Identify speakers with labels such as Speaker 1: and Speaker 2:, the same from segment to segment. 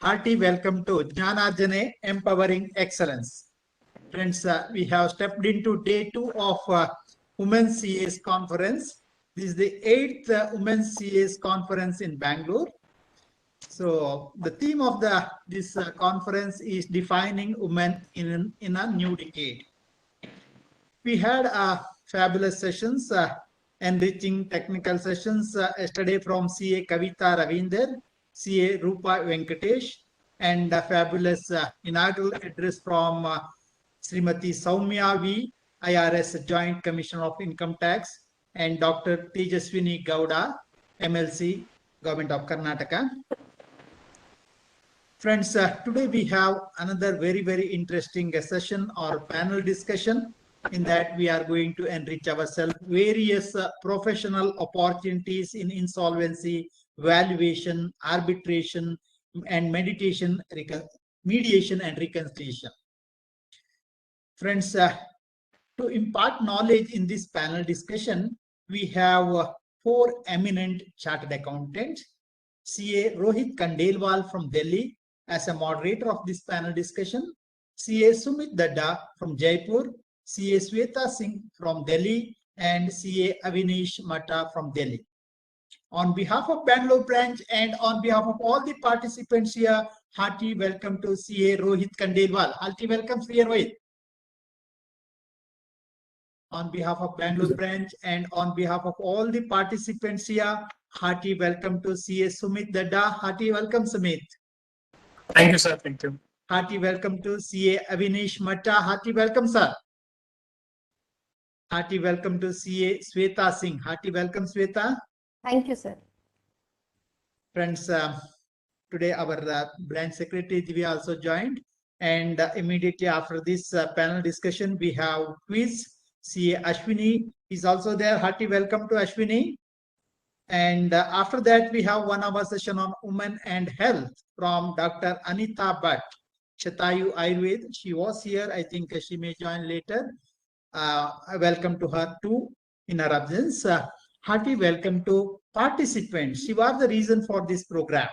Speaker 1: Hearty welcome to Jnanarjane Empowering Excellence. Friends, we have stepped into day 2 of Women's CA's conference. This is the 8th Women's CA's conference in Bangalore. So the theme of this conference is defining women in a new decade. We had fabulous sessions, enriching technical sessions yesterday from CA Kavita Ravinder, CA Rupa Venkatesh, and a fabulous inaugural address from Srimati Soumya V, IRS Joint Commissioner of Income Tax, and Dr. Tejaswini Gowda, MLC, Government of Karnataka. Friends, today we have another very interesting session or panel discussion. In that we are going to enrich ourselves various professional opportunities in insolvency, valuation, arbitration, and mediation and reconciliation. Friends, to impart knowledge in this panel discussion, we have 4 eminent chartered accountants. CA Rohit Kandelwal from Delhi as a moderator of this panel discussion, CA Sumit Dadda from Jaipur, CA Sweta Singh from Delhi, and CA Avinish Mata from Delhi. On behalf of Bangalore branch and on behalf of all the participants here, hearty welcome to CA Rohit Kandelwal. Hearty welcome, CA Rohit. On behalf of Bangalore branch and on behalf of all the participants here, hearty welcome to CA Sumit Dadda. Hearty welcome, Sumit.
Speaker 2: Thank you, sir. Thank you.
Speaker 1: Hearty welcome to CA Avinish Mata. Hearty welcome, sir. Hearty welcome to CA Sweta Singh. Hearty welcome, Sweta.
Speaker 3: Thank you, sir.
Speaker 1: Friends, today our branch secretary Divya also joined, and immediately after this panel discussion, we have quiz. CA Ashwini is also there. Hearty welcome to Ashwini. And after that, we have 1 hour session on women and health from Dr. Anita Bhatt, Shatayu Ayurved. She was here. I think she may join later. Welcome to her too in her absence. Hearty welcome to participants. She was the reason for this program.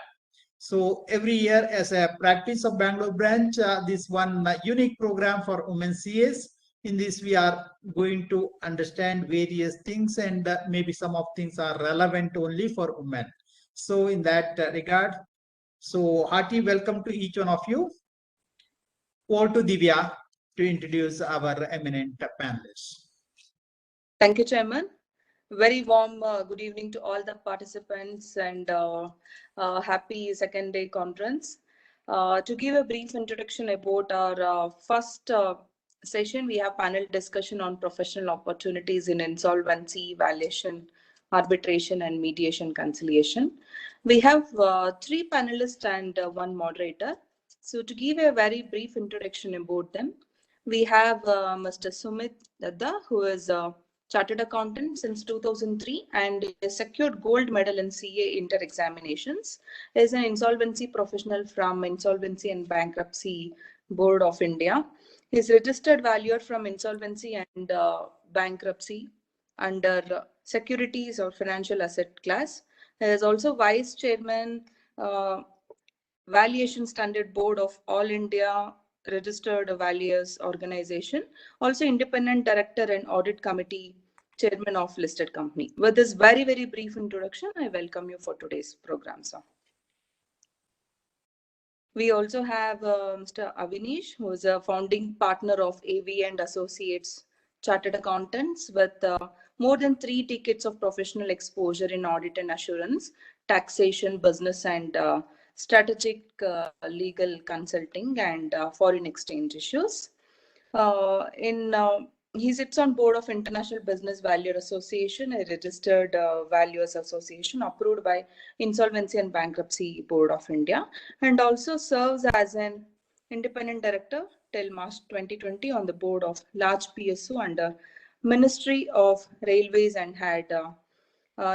Speaker 1: So every year, as a practice of Bangalore branch, this one unique program for women CAs. In this, we are going to understand various things, and maybe some of things are relevant only for women. So in that regard, so hearty welcome to each one of you. Over to Divya to introduce our eminent panelists.
Speaker 4: Thank you, Chairman. Very warm good evening to all the participants, and happy second day conference. To give a brief introduction about our first session, we have panel discussion on professional opportunities in insolvency, valuation, arbitration, and mediation conciliation. We have 3 panelists and 1 moderator. So to give a very brief introduction about them, we have Mr. Sumit Dadda, who is a chartered accountant since 2003 and has secured gold medal in CA inter examinations. He is an insolvency professional from Insolvency and Bankruptcy Board of India. He is registered valuer from Insolvency and Bankruptcy under securities or financial asset class. He is also vice chairman, Valuation Standard Board of All India Registered Valuers Organization, also independent director and audit committee chairman of listed company. With this very brief introduction, I welcome you for today's program, sir. We also have Mr. Avinish, who is a founding partner of AV and Associates Chartered Accountants with more than 3 decades of professional exposure in audit and assurance, taxation, business, and strategic legal consulting and foreign exchange issues. He sits on board of International Business Valuer Association, a registered valuers association approved by Insolvency and Bankruptcy Board of India, and also serves as an independent director till March 2020 on the board of large PSU under Ministry of Railways, and had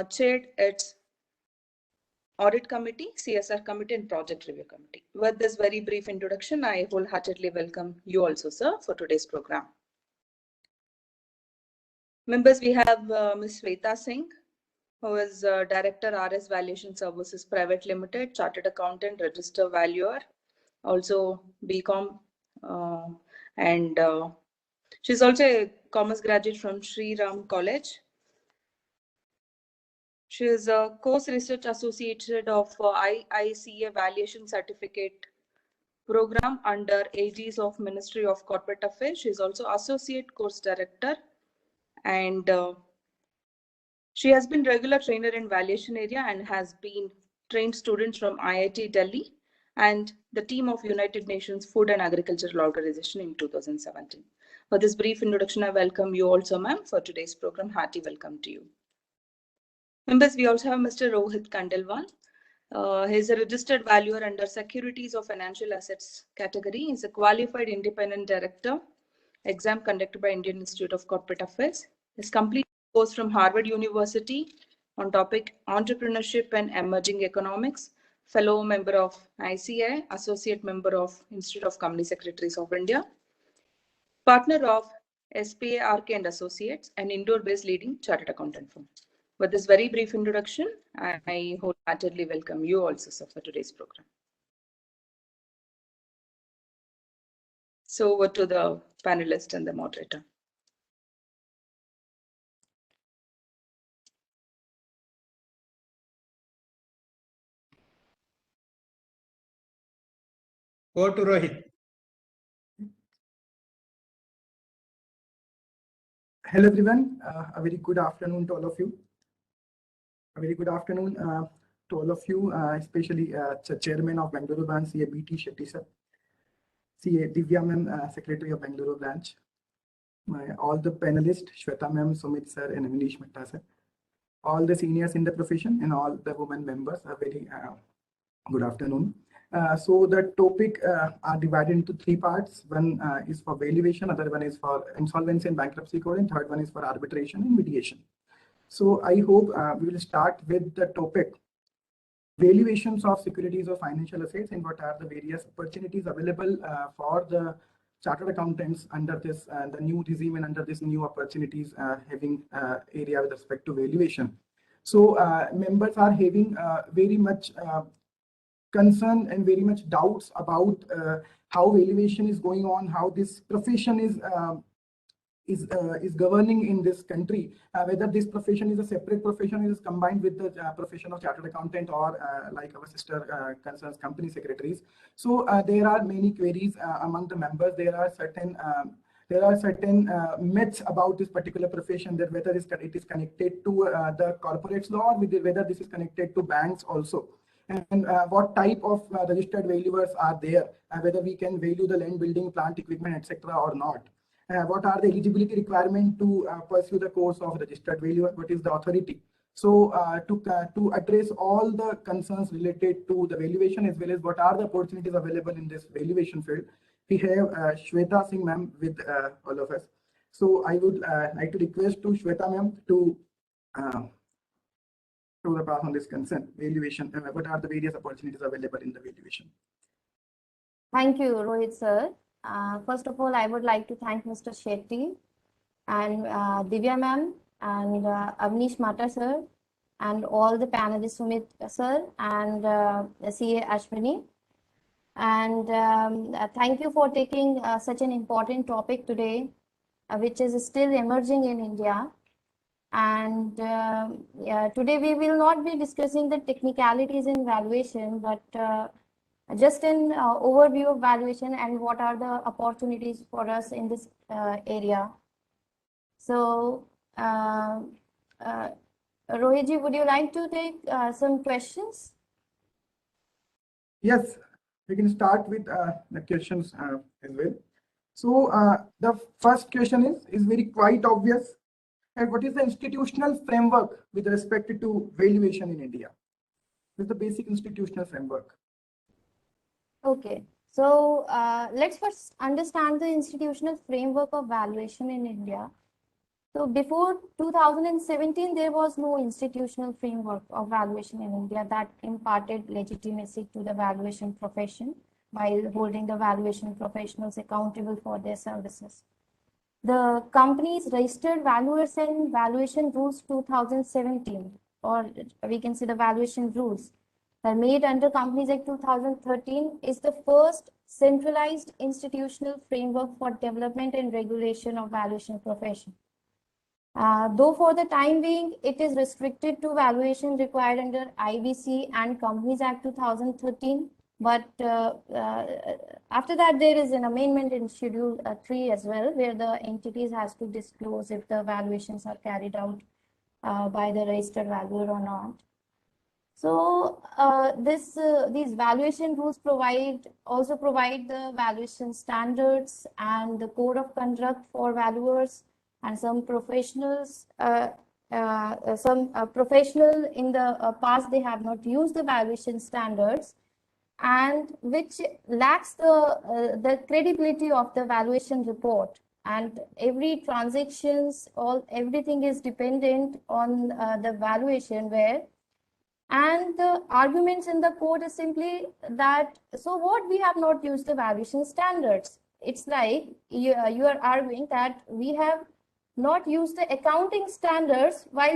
Speaker 4: chaired its Audit Committee, CSR Committee, and Project Review Committee. With this very brief introduction, I wholeheartedly welcome you also, sir, for today's program. Members, we have Ms. Sweta Singh, who is Director RS Valuation Services Private Limited, Chartered Accountant, Register Valuer, also BCom, and she's also a commerce graduate from Sri Ram College. She is a course research associate of IICA Valuation Certificate Program under aegis of Ministry of Corporate Affairs. She is also associate course director, and she has been regular trainer in valuation area and has been trained students from IIT Delhi and the team of United Nations Food and Agricultural Organization in 2017. For this brief introduction, I welcome you also, ma'am, for today's program. Hearty welcome to you. Members, we also have Mr. Rohit Kandelwal. He is a registered valuer under Securities of Financial Assets category. He is a qualified independent director, exam conducted by Indian Institute of Corporate Affairs. His complete course from Harvard University on topic entrepreneurship and emerging economics, fellow member of ICAI, associate member of Institute of Company Secretaries of India, partner of SPA Ark and Associates, an Indore-based leading chartered accountant firm. With this very brief introduction, I wholeheartedly welcome you also, sir, for today's program. So over to the panelist and the moderator.
Speaker 1: Over to Rohit.
Speaker 3: Hello everyone, a very good afternoon to all of you. A very good afternoon to all of you, especially Chairman of Bengaluru Branch, CA BT Shetty sir, CA Divya ma'am, Secretary of Bengaluru Branch, all the panelists, Shweta ma'am, Sumit sir, and Anish Mehta sir, all the seniors in the profession, and all the women members. A very good afternoon. So the topic are divided into three parts. One is for valuation, other one is for insolvency and bankruptcy code, and third one is for arbitration and mediation. So I hope we will start with the topic valuations of securities or financial assets and what are the various opportunities available for the chartered accountants under this the new regime and under this new opportunities having area with respect to valuation. So members are having very much concern and very much doubts about how valuation is going on, how this profession is governing in this country, whether this profession is a separate profession, is combined with the profession of chartered accountant, or like our sister concerns company secretaries. So there are many queries among the members. There are certain myths about this particular profession, that whether it is connected to the corporate law, or whether this is connected to banks also. And what type of registered valuers are there, whether we can value the land, building, plant, equipment, etc. or not. What are the eligibility requirements to pursue the course of registered valuer? What is the authority? So to address all the concerns related to the valuation, as well as what are the opportunities available in this valuation field, we have Shweta Singh ma'am with all of us. So I would like to request to Shweta ma'am to throw the path on this concern, valuation, what are the various opportunities available in the valuation?
Speaker 5: Thank you, Rohit sir. First of all, I would like to thank Mr. Shetty and Divya ma'am and Avnish Mata sir and all the panelists, Sumit sir and CA Ashwini. And thank you for taking such an important topic today, which is still emerging in India. And today we will not be discussing the technicalities in valuation, but just an overview of valuation and what are the opportunities for us in this area. So, Rohitji, would you like to take some questions?
Speaker 3: Yes, we can start with the questions as well. So the first question is very quite obvious. And what is the institutional framework with respect to valuation in India? What is the basic institutional framework?
Speaker 5: Okay, so let's first understand the institutional framework of valuation in India. So before 2017, there was no institutional framework of valuation in India that imparted legitimacy to the valuation profession while holding the valuation professionals accountable for their services. The company's registered valuers and valuation rules 2017 or we can say the valuation rules that made under Companies Act 2013 is the first centralized institutional framework for development and regulation of valuation profession. Though for the time being, it is restricted to valuation required under IBC and Companies Act 2013. But after that, there is an amendment in Schedule 3 as well, where the entities has to disclose if the valuations are carried out by the registered valuer or not. So these valuation rules also provide the valuation standards and the code of conduct for valuers, and some professionals, professional in the past, they have not used the valuation standards, and which lacks the credibility of the valuation report. And every transactions, everything is dependent on the valuation and the arguments in the court is simply that, so what, we have not used the valuation standards. It's like you are arguing that we have not used the accounting standards while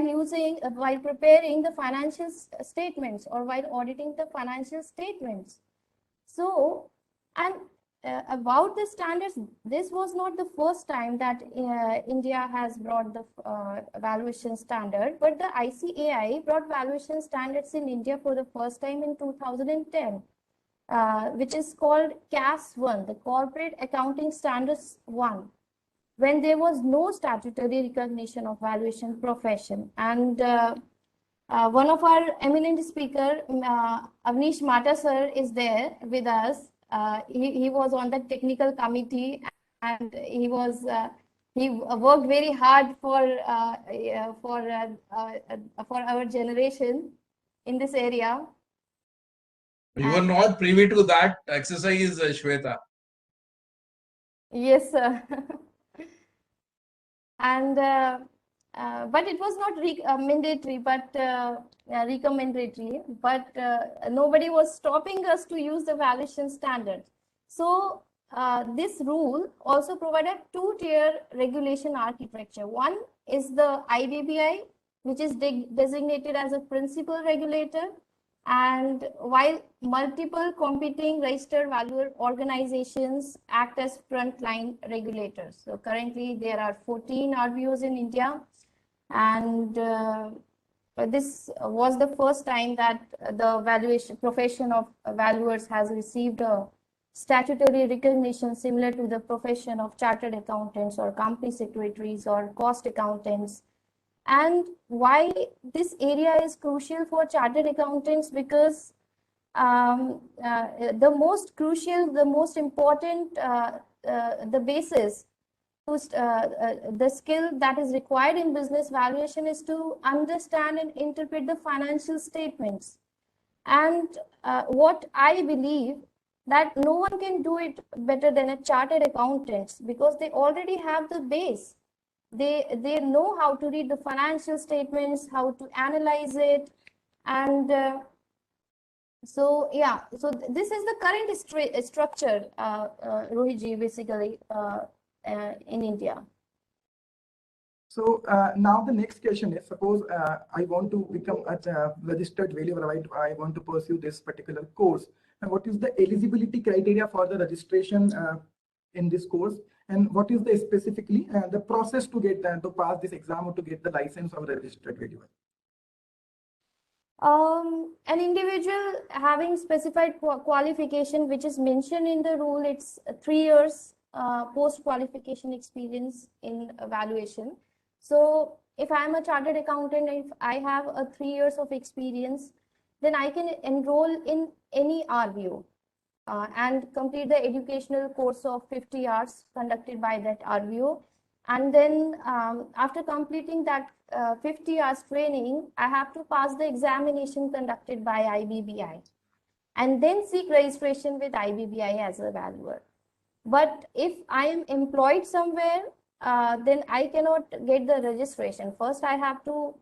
Speaker 5: preparing the financial statements or while auditing the financial statements. So, and about the standards, this was not the first time that India has brought the valuation standard, but the ICAI brought valuation standards in India for the first time in 2010, which is called CAS 1, the Corporate Accounting Standards 1, when there was no statutory recognition of valuation profession. And one of our eminent speaker, Avnish Mata sir, is there with us. He was on the technical committee, and he worked very hard for our generation in this area.
Speaker 6: You were not privy to that exercise, Shweta.
Speaker 5: Yes, sir. And but it was not mandatory, but recommendatory. But nobody was stopping us to use the valuation standard. So this rule also provided two-tier regulation architecture. One is the IBBI, which is designated as a principal regulator, and while multiple competing registered valuer organizations act as frontline regulators. So currently there are 14 RVOs in India, and this was the first time that the valuation profession of valuers has received a statutory recognition similar to the profession of chartered accountants or company secretaries or cost accountants. And why this area is crucial for chartered accountants? Because the most crucial, the most important, the basis, the skill that is required in business valuation is to understand and interpret the financial statements. And what I believe that no one can do it better than a chartered accountant, because they already have the base. They know how to read the financial statements, how to analyze it, and so yeah. So this is the current structure, Rohitji, basically in India.
Speaker 3: So now the next question is, suppose I want to become a registered valuer, I want to pursue this particular course. And what is the eligibility criteria for the registration in this course? And what is the specifically the process to get to pass this exam or to get the license of registered valuer?
Speaker 5: An individual having specified qualification, which is mentioned in the rule, it's 3 years post-qualification experience in valuation. So if I'm a chartered accountant, if I have a 3 years of experience, then I can enroll in any RVO and complete the educational course of 50 hours conducted by that RVO. And then after completing that 50 hours training, I have to pass the examination conducted by IBBI and then seek registration with IBBI as a valuer. But if I am employed somewhere, then I cannot get the registration. First, I have to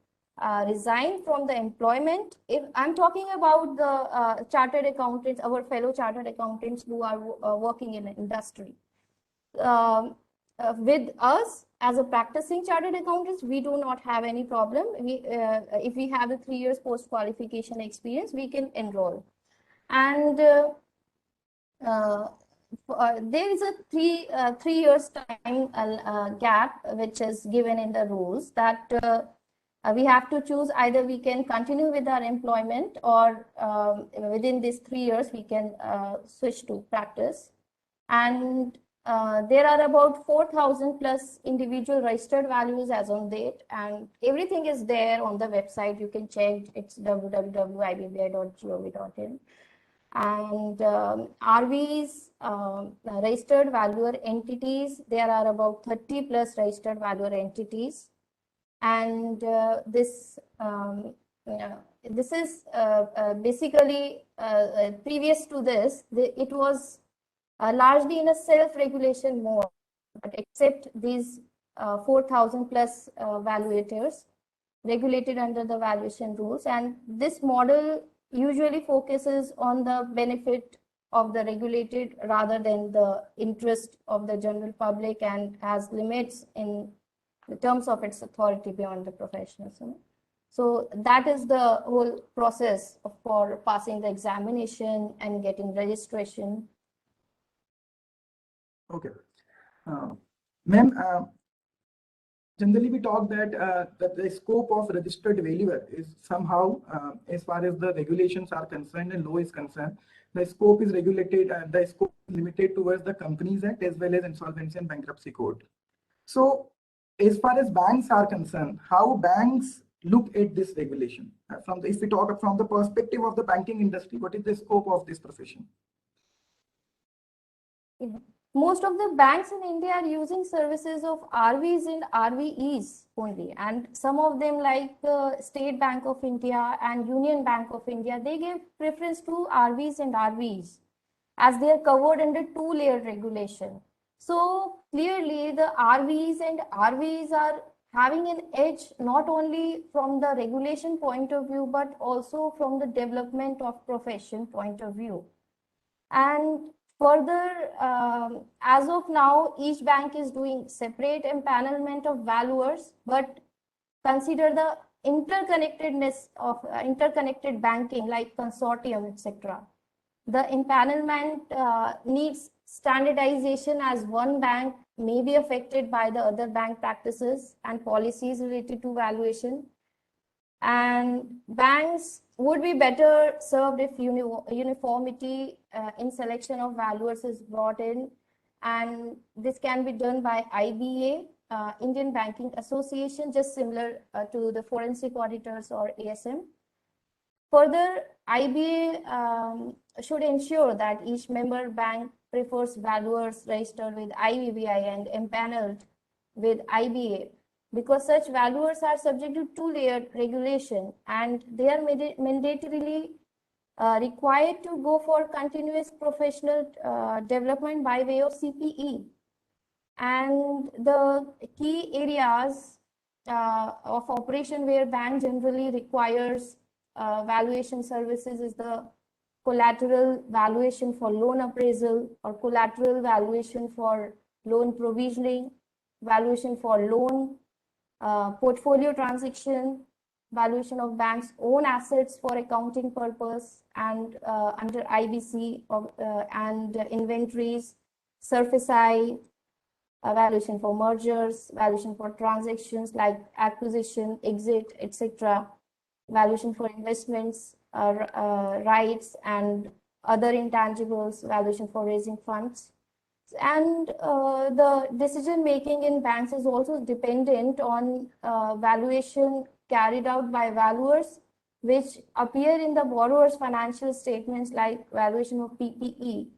Speaker 5: resign from the employment. If I'm talking about the chartered accountants, our fellow chartered accountants who are working in the industry. With us, as a practicing chartered accountants, we do not have any problem. If we have the 3 years post qualification experience, we can enroll. And there is a three years time gap which is given in the rules that we have to choose either we can continue with our employment or within these 3 years we can switch to practice. And there are about 4,000 plus individual registered values as on date, and everything is there on the website. You can check. It's www.ibbi.gov.in. And RVs, registered valuer entities, there are about 30 plus registered valuer entities. And this is basically previous to this, it was largely in a self-regulation mode, but except these 4,000 plus valuators regulated under the valuation rules. And this model usually focuses on the benefit of the regulated rather than the interest of the general public, and has limits in the terms of its authority beyond the professionals. So that is the whole process for passing the examination and getting registration.
Speaker 3: Okay. Ma'am, generally we talk that, that the scope of registered valuer is somehow, as far as the regulations are concerned and law is concerned, the scope is regulated and the scope is limited towards the Companies Act as well as Insolvency and Bankruptcy Code. So as far as banks are concerned, how banks look at this regulation? If we talk from the perspective of the banking industry, what is the scope of this profession?
Speaker 5: Most of the banks in India are using services of RVs and RVEs only, and some of them like State Bank of India and Union Bank of India, they give preference to RVs and RVEs as they are covered under two-layer regulation. So clearly the RVs and RVEs are having an edge not only from the regulation point of view, but also from the development of profession point of view. And further, as of now, each bank is doing separate empanelment of valuers, but consider the interconnectedness of interconnected banking like consortium, etc. The empanelment needs standardization, as one bank may be affected by the other bank practices and policies related to valuation. And banks would be better served if uniformity in selection of valuers is brought in, and this can be done by IBA, Indian Banking Association, just similar to the forensic auditors or ASM. Further, IBA should ensure that each member bank prefers valuers registered with IBBI and empaneled with IBA, because such valuers are subject to two-layered regulation and they are mandatorily required to go for continuous professional development by way of CPE. And the key areas of operation where bank generally requires valuation services is the collateral valuation for loan appraisal, or collateral valuation for loan provisioning, valuation for loan portfolio transaction, valuation of bank's own assets for accounting purpose, and under IBC and inventories, surface I, valuation for mergers, valuation for transactions like acquisition, exit, etc., valuation for investments, rights and other intangibles, valuation for raising funds. And the decision making in banks is also dependent on valuation carried out by valuers, which appear in the borrower's financial statements, like valuation of PPE,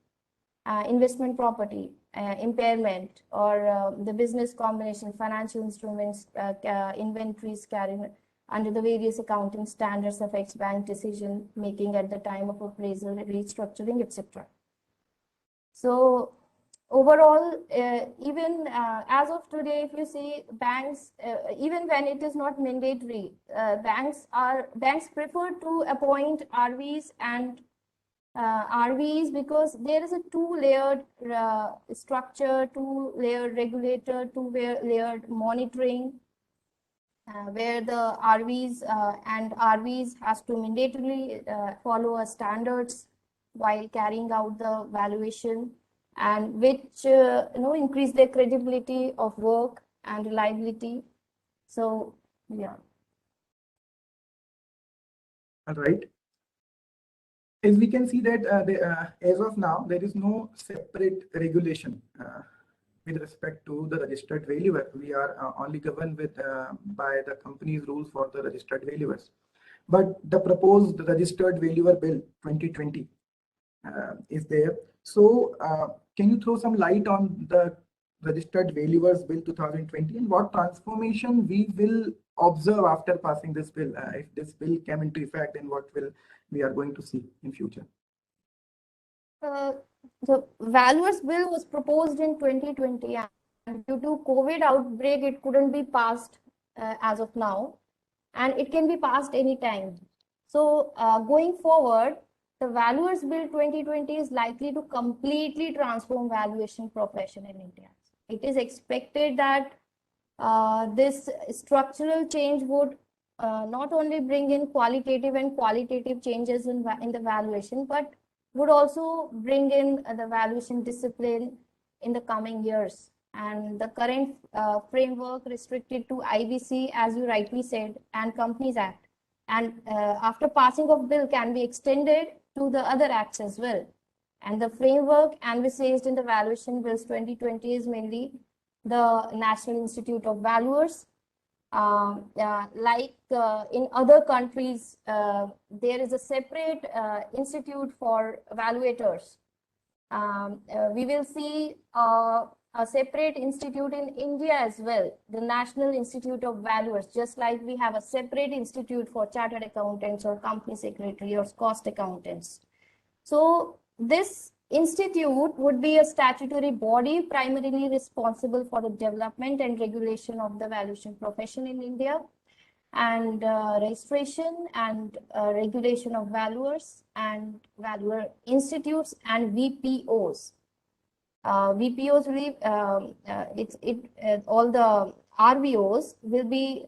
Speaker 5: investment property, impairment, or the business combination, financial instruments, inventories carried under the various accounting standards affects bank decision making at the time of appraisal, restructuring, etc. So overall, even as of today, if you see banks, even when it is not mandatory, banks prefer to appoint RVs and RVs because there is a two-layered structure, two-layered regulator, two-layered monitoring, where the RVs has to mandatorily follow a standards while carrying out the valuation, and which increase their credibility of work and reliability. So yeah.
Speaker 3: All right. As we can see that as of now, there is no separate regulation with respect to the registered valuer. We are only governed with by the company's rules for the registered valuers. But the proposed registered valuer bill 2020 is there. So can you throw some light on the registered valuers bill 2020 and what transformation we will observe after passing this bill? If this bill came into effect, then what will we are going to see in future?
Speaker 5: The valuers bill was proposed in 2020, and due to COVID outbreak, it couldn't be passed as of now, and it can be passed anytime. So going forward, the valuers bill 2020 is likely to completely transform valuation profession in India. It is expected that this structural change would not only bring in qualitative and qualitative changes in the valuation, but would also bring in the valuation discipline in the coming years. And the current framework restricted to IBC, as you rightly said, and Companies Act. And after passing of bill can be extended to the other acts as well. And the framework envisaged in the valuation bills 2020 is mainly the National Institute of Valuers. Like in other countries, there is a separate institute for evaluators. We will see a separate institute in India as well, the National Institute of Valuers, just like we have a separate institute for chartered accountants or company secretary or cost accountants. So this institute would be a statutory body primarily responsible for the development and regulation of the valuation profession in India, and registration and regulation of valuers and valuer institutes and VPOs. VPOs will all the RVOs will be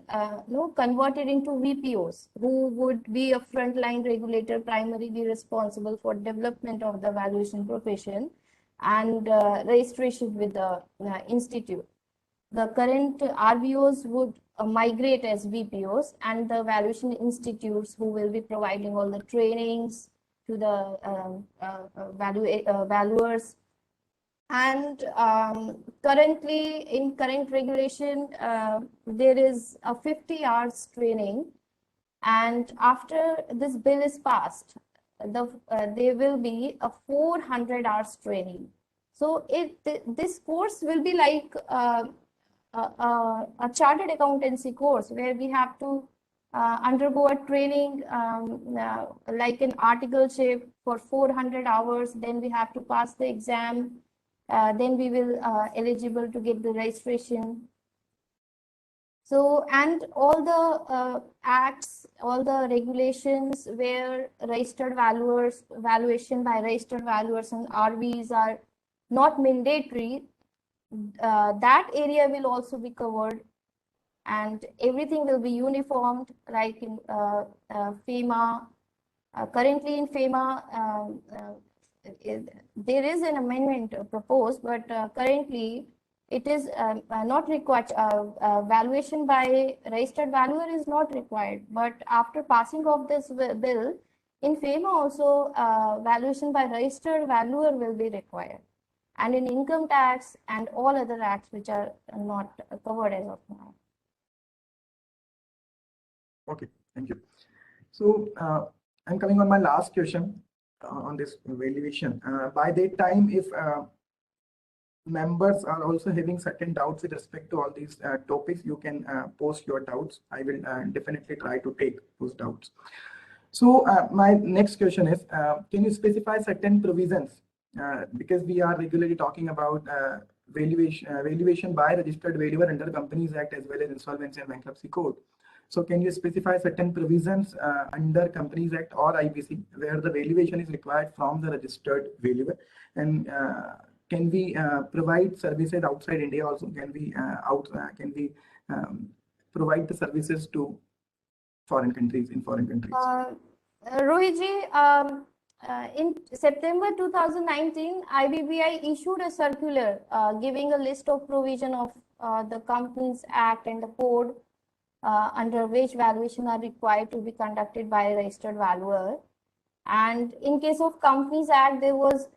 Speaker 5: converted into VPOs, who would be a frontline regulator primarily responsible for development of the valuation profession and registration with the institute. The current RVOs would migrate as VPOs, and the valuation institutes who will be providing all the trainings to the valuers. And currently, in current regulation, there is a 50 hours training, and after this bill is passed, there will be a 400 hours training. So this course will be like a chartered accountancy course where we have to undergo a training like an articleship for 400 hours. Then we have to pass the exam. Then we will eligible to get the registration. So, and all the acts, all the regulations where registered valuers, valuation by registered valuers and RVs are not mandatory, that area will also be covered, and everything will be uniformed, like in FEMA. Currently in FEMA, there is an amendment proposed, but currently it is not required. Valuation by registered valuer is not required, but after passing of this bill, in FEMA also valuation by registered valuer will be required, and in income tax and all other acts which are not covered as of now.
Speaker 3: Okay, thank you. So I'm coming on my last question on this valuation. By that time, if members are also having certain doubts with respect to all these topics, you can post your doubts. I will definitely try to take those doubts. So my next question is, can you specify certain provisions? Because we are regularly talking about valuation by registered valuer under Companies Act as well as Insolvency and Bankruptcy Code. So can you specify certain provisions under Companies Act or IBC where the valuation is required from the registered valuer? And can we provide services outside India also? Can we provide the services to foreign countries, in foreign countries?
Speaker 5: Rohitji, in September 2019, IBBI issued a circular giving a list of provision of the Companies Act and the code under which valuation are required to be conducted by a registered valuer. And in case of Companies Act, there was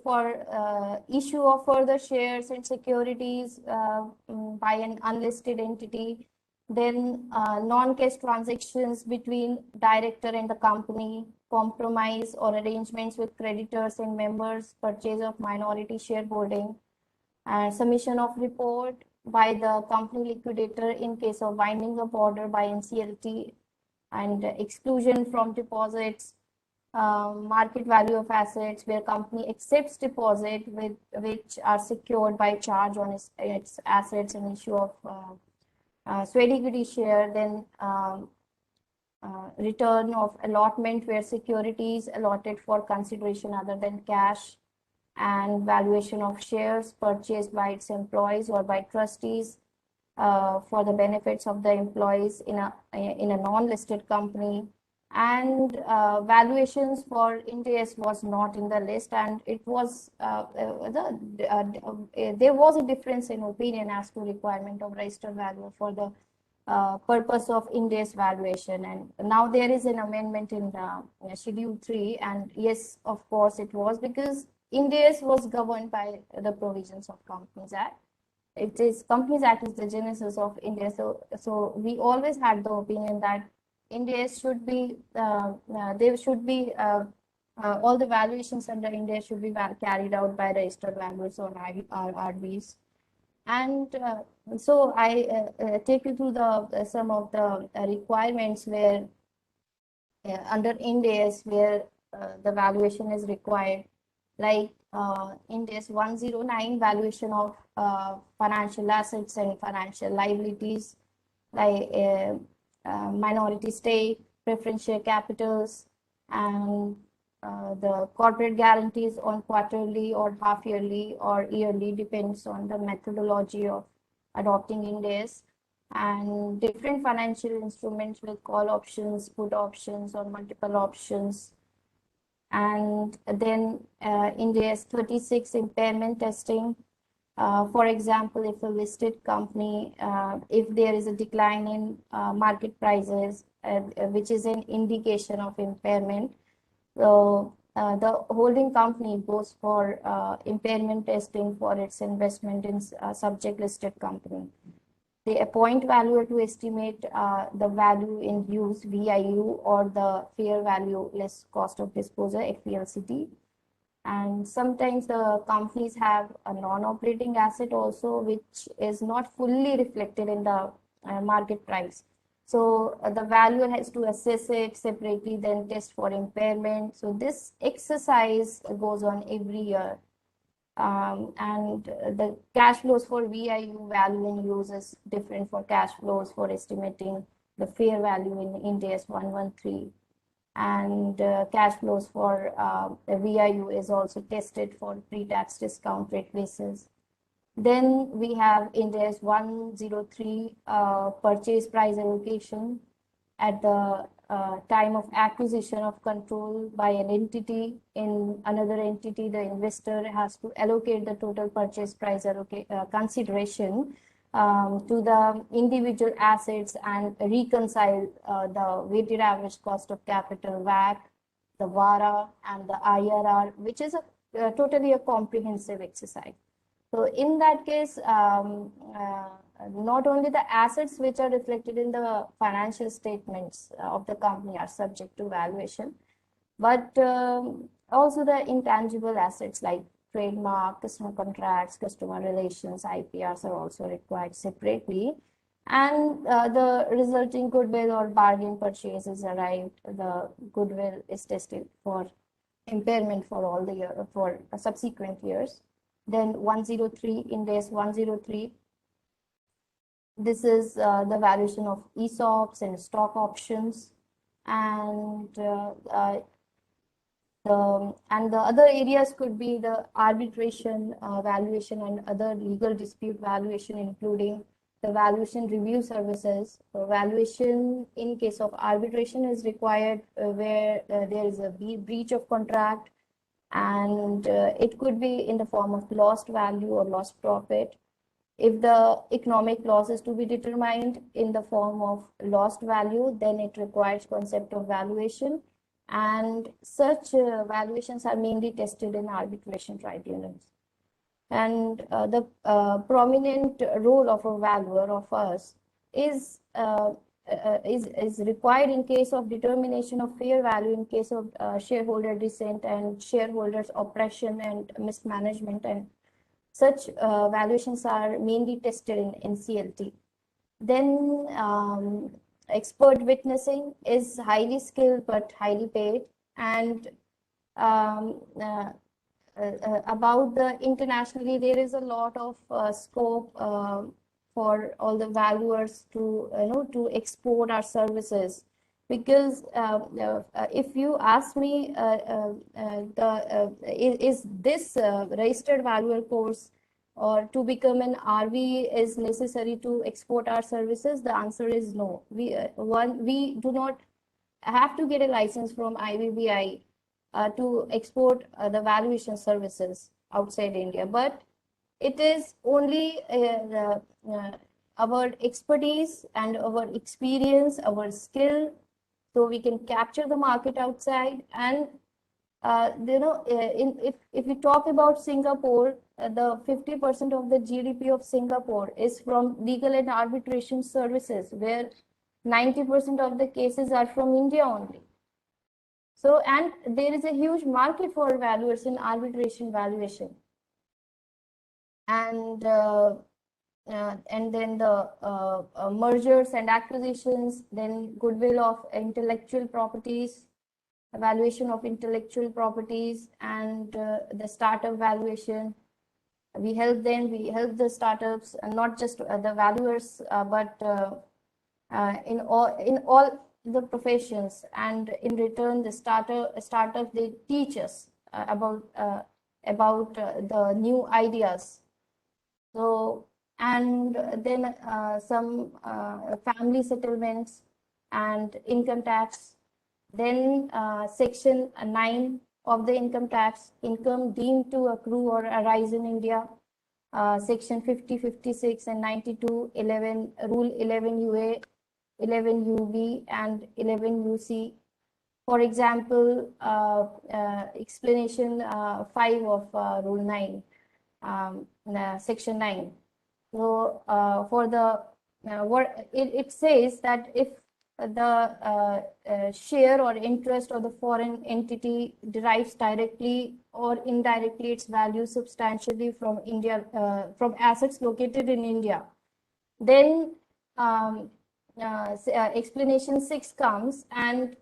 Speaker 5: for issue of further shares and securities by an unlisted entity, then non-cash transactions between director and the company, compromise or arrangements with creditors and members, purchase of minority shareholding, and submission of report by the company liquidator in case of winding up order by NCLT, and exclusion from deposits, market value of assets where company accepts deposit with which are secured by charge on its assets, and issue of sweat equity share, then return of allotment where securities allotted for consideration other than cash, and valuation of shares purchased by its employees or by trustees for the benefits of the employees in a non-listed company. And valuations for Ind AS was not in the list, and it was there was a difference in opinion as to requirement of registered value for the purpose of Ind AS valuation. And now there is an amendment in Schedule 3, and yes, of course it was, because Ind AS was governed by the provisions of Companies Act. It is Companies Act is the genesis of Ind AS. So we always had the opinion that Ind AS should be there should be all the valuations under Ind AS should be carried out by registered valuers or RVs. And so I take you through the some of the requirements where under Ind AS where the valuation is required, like Ind AS 109 valuation of financial assets and financial liabilities, like minority stake, preference share capitals, and the corporate guarantees on quarterly or half yearly or yearly, depends on the methodology of adopting Ind AS, and different financial instruments with call options, put options, or multiple options. And then Ind AS 36 impairment testing. For example, if a listed company, if there is a decline in market prices, which is an indication of impairment, so the holding company goes for impairment testing for its investment in subject listed company. They appoint valuer to estimate the value in use, VIU, or the fair value less cost of disposal, FVLCD. And sometimes the companies have a non-operating asset also, which is not fully reflected in the market price. So the valuer has to assess it separately, then test for impairment. So this exercise goes on every year. And the cash flows for VIU, value in use, is different for cash flows for estimating the fair value in Ind AS 113. And cash flows for the VIU is also tested for pre-tax discount rate basis. Then we have Ind AS 103 purchase price allocation at the time of acquisition of control by an entity in another entity. The investor has to allocate the total purchase price consideration to the individual assets and reconcile the weighted average cost of capital, WACC, the VARA, and the IRR, which is totally a comprehensive exercise. So in that case, not only the assets which are reflected in the financial statements of the company are subject to valuation, but also the intangible assets like trademark, customer contracts, customer relations, IPRs are also required separately. And the resulting goodwill or bargain purchase is arrived. The goodwill is tested for impairment for all the year for subsequent years. Then 103, Ind AS 103 this is the valuation of ESOPs and stock options, and the other areas could be the arbitration valuation and other legal dispute valuation, including the valuation review services. Valuation in case of arbitration is required where there is a breach of contract, and it could be in the form of lost value or lost profit. If the economic loss is to be determined in the form of lost value, then it requires concept of valuation, and such valuations are mainly tested in arbitration tribunals. And the prominent role of a valuer of us is required in case of determination of fair value in case of shareholder dissent and shareholders oppression and mismanagement, and such valuations are mainly tested in CLT. Then expert witnessing is highly skilled but highly paid, and about the internationally, there is a lot of scope for all the valuers to to export our services, because if you ask me is this registered valuer course or to become an RV is necessary to export our services, the answer is no. We do not have to get a license from IBBI to export the valuation services outside India, but it is only our expertise and our experience, our skill, so we can capture the market outside. And if we talk about Singapore, the 50% of the GDP of Singapore is from legal and arbitration services, where 90% of the cases are from India only. So, and there is a huge market for valuers in arbitration valuation. And then the mergers and acquisitions, then goodwill of intellectual properties, evaluation of intellectual properties, and the startup valuation. We help the startups, and not just the valuers, but in all the professions, and in return the startup they teach us about the new ideas. So, and then some family settlements and income tax. Then section 9 of the income tax, income deemed to accrue or arise in India. Section 50, 56 and 92, 11, rule 11 UA, 11 UB and 11 UC. For example, explanation 5 of rule 9, section 9. So for the it says that if the share or interest of the foreign entity derives directly or indirectly its value substantially from India, from assets located in India, then explanation 6 comes, and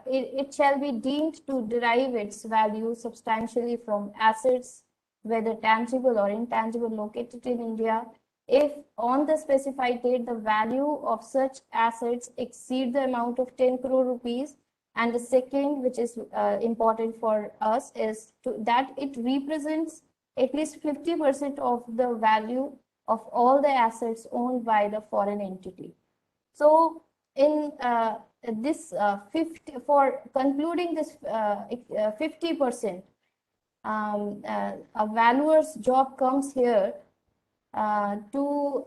Speaker 5: it shall be deemed to derive its value substantially from assets, whether tangible or intangible, located in India, if on the specified date the value of such assets exceed the amount of 10 crore rupees. And the second, which is important for us, is that it represents at least 50% of the value of all the assets owned by the foreign entity. So in this 50, for concluding this 50%, a valuer's job comes here to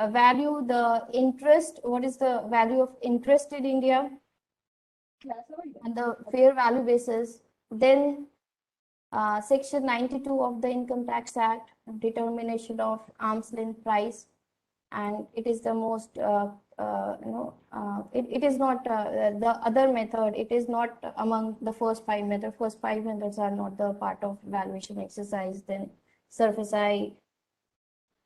Speaker 5: value the interest. What is the value of interest in India and the fair value basis. Then section 92 of the Income Tax Act, determination of arm's length price, and it is the most it is not the other method. It is not among the first 5 methods. First 5 methods are not the part of valuation exercise. Then SURF-SI,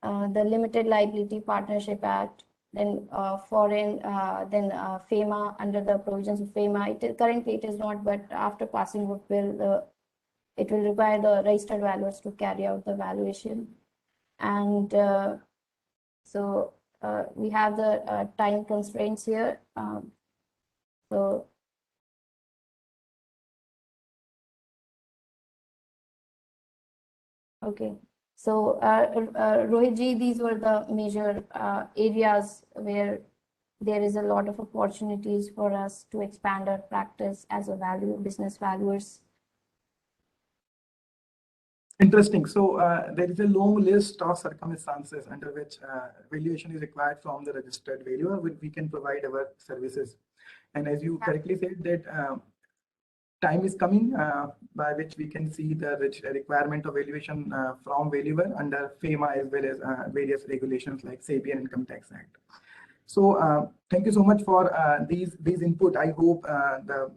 Speaker 5: the Limited Liability Partnership Act, then foreign, then FEMA, under the provisions of FEMA. Currently it is not, but after passing it will require the registered valuers to carry out the valuation. And so we have the time constraints here. So okay. So Rohit ji, these were the major areas where there is a lot of opportunities for us to expand our practice as a business valuers.
Speaker 3: Interesting. So there is a long list of circumstances under which valuation is required from the registered valuer. We can provide our services. And as you correctly said that time is coming by which we can see the requirement of valuation from valuer under FEMA as well as various regulations like SEBI and Income Tax Act. So thank you so much for these input. I hope the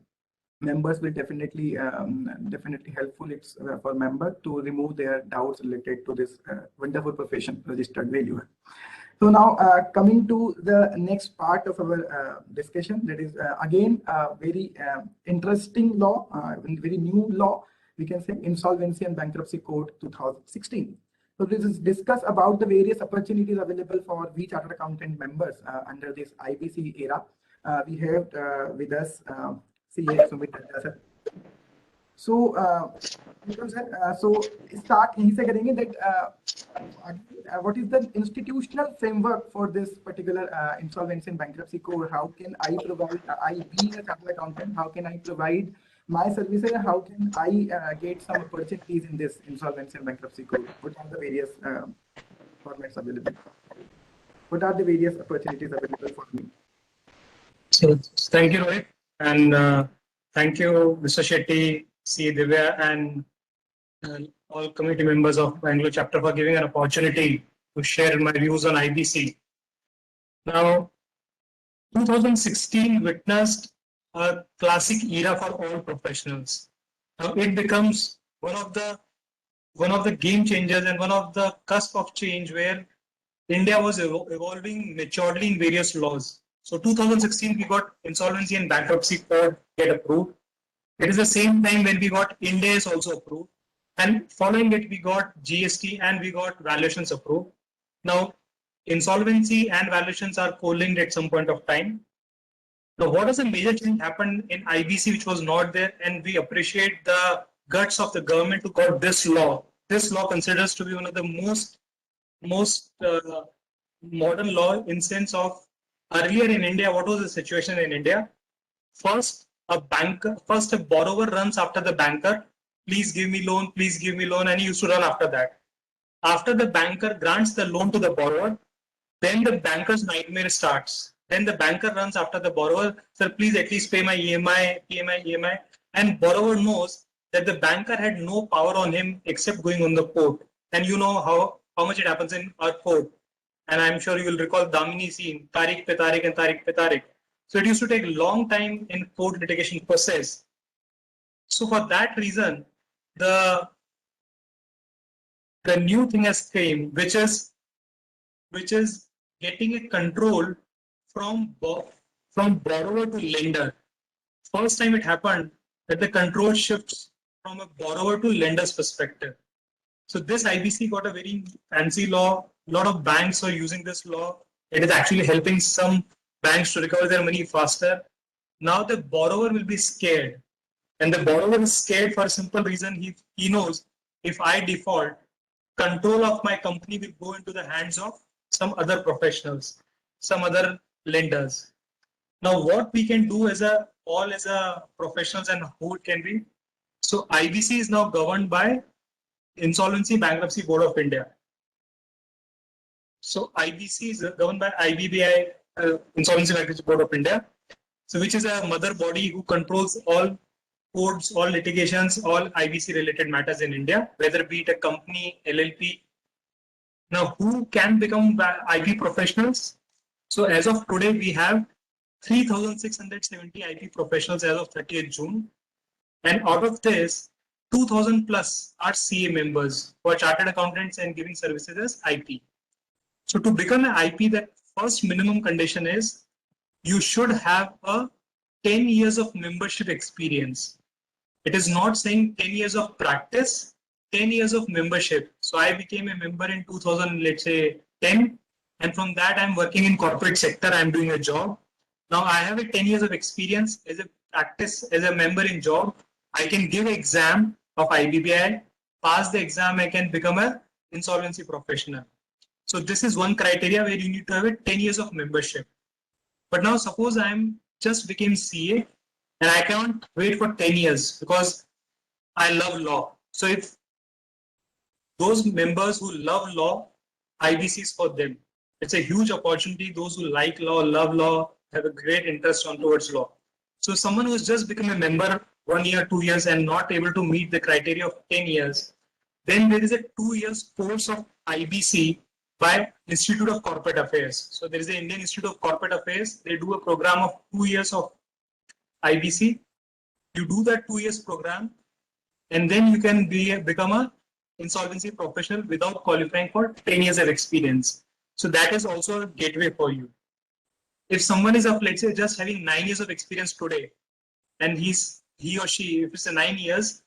Speaker 3: members will definitely helpful. It's for member to remove their doubts related to this wonderful profession, registered valuer. So now coming to the next part of our discussion, that is again a very interesting law, very new law, we can say, Insolvency and Bankruptcy Code 2016. So this is discuss about the various opportunities available for we chartered accountant members under this IBC era. We have with us CA Sumit Dutta sir. So so start यहीं से करेंगे that what is the institutional framework for this particular insolvency and bankruptcy code? How can I provide, I being a chartered accountant, how can I provide my services? How can I get some opportunities in this insolvency and bankruptcy code? What are the various formats available? What are the various opportunities available for me?
Speaker 2: So thank you, Rohit, and thank you, Mr. Shetty, C. Divya, and all committee members of Bangalore chapter for giving an opportunity to share my views on IBC. Now, 2016 witnessed a classic era for all professionals. Now it becomes one of the game changers and one of the cusp of change where India was evolving maturely in various laws. So 2016 we got Insolvency and Bankruptcy Code get approved. It is the same time when we got Ind AS also approved. And following it, we got GST and we got valuations approved. Now, insolvency and valuations are co-linked at some point of time. Now, what is the major change happened in IBC which was not there? And we appreciate the guts of the government to got this law. This law considers to be one of the most modern law in sense of earlier in India, what was the situation in India? First, a borrower runs after the banker. Please give me loan, and he used to run after that. After the banker grants the loan to the borrower, then the banker's nightmare starts. Then the banker runs after the borrower, sir, please at least pay my EMI. And borrower knows that the banker had no power on him except going on the court. And you know how much it happens in our court. And I'm sure you will recall Damini scene, Tariq pe Tariq and Tariq pe Tariq. So it used to take a long time in court litigation process. So for that reason, the new thing has came, which is getting a control from borrower to lender. First time it happened that the control shifts from a borrower to lender's perspective. So this IBC got a very fancy law. A lot of banks are using this law. It is actually helping some banks to recover their money faster. Now the borrower will be scared. And the borrower is scared for a simple reason. He knows if I default, control of my company will go into the hands of some other professionals, some other lenders. Now, what we can do as a professionals and who it can be. So IBC is now governed by Insolvency Bankruptcy Board of India. So IBC is governed by IBBI, Insolvency Bankruptcy Board of India. So which is a mother body who controls all codes, all litigations, all IBC related matters in India, whether be it a company, LLP. Now, who can become IP professionals? So as of today, we have 3,670 IP professionals as of 30th June. And out of this, 2,000 plus are CA members who are chartered accountants and giving services as IP. So to become an IP, the first minimum condition is you should have a 10 years of membership experience. It is not saying 10 years of practice, 10 years of membership. So I became a member in 2000, let's say 10. And from that, I'm working in corporate sector. I'm doing a job. Now I have a 10 years of experience as a practice, as a member in job. I can give exam of IBBI, pass the exam, I can become a insolvency professional. So this is one criteria where you need to have a 10 years of membership. But now suppose I'm just became CA and I can't wait for 10 years because I love law. So if those members who love law, IBC is for them. It's a huge opportunity. Those who like law, love law, have a great interest on towards law. So someone who's just become a member 1 year, 2 years and not able to meet the criteria of 10 years, then there is a 2 years course of IBC by Institute of Corporate Affairs. So there is the Indian Institute of Corporate Affairs. They do a program of 2 years of IBC. You do that 2 years program, and then you can become a insolvency professional without qualifying for 10 years of experience. So that is also a gateway for you. If someone is of, let's say, just having 9 years of experience today, and he or she, if it's a 9 years,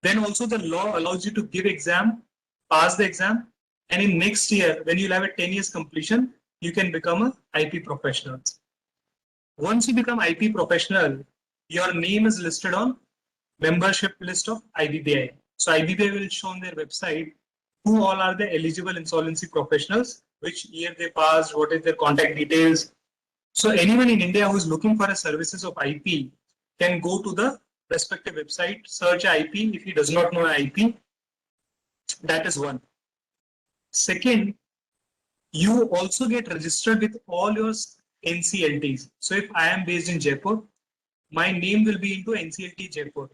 Speaker 2: then also the law allows you to give exam, pass the exam, and in next year, when you'll have a 10 years completion, you can become a IP professional. Once you become IP professional, your name is listed on membership list of IBBI. So IBBI will show on their website who all are the eligible insolvency professionals, which year they passed, what is their contact details. So anyone in India who is looking for a services of IP can go to the respective website, search IP if he does not know IP. That is one. Second, you also get registered with all your NCLTs. So if I am based in Jaipur, my name will be into NCLT Jaipur.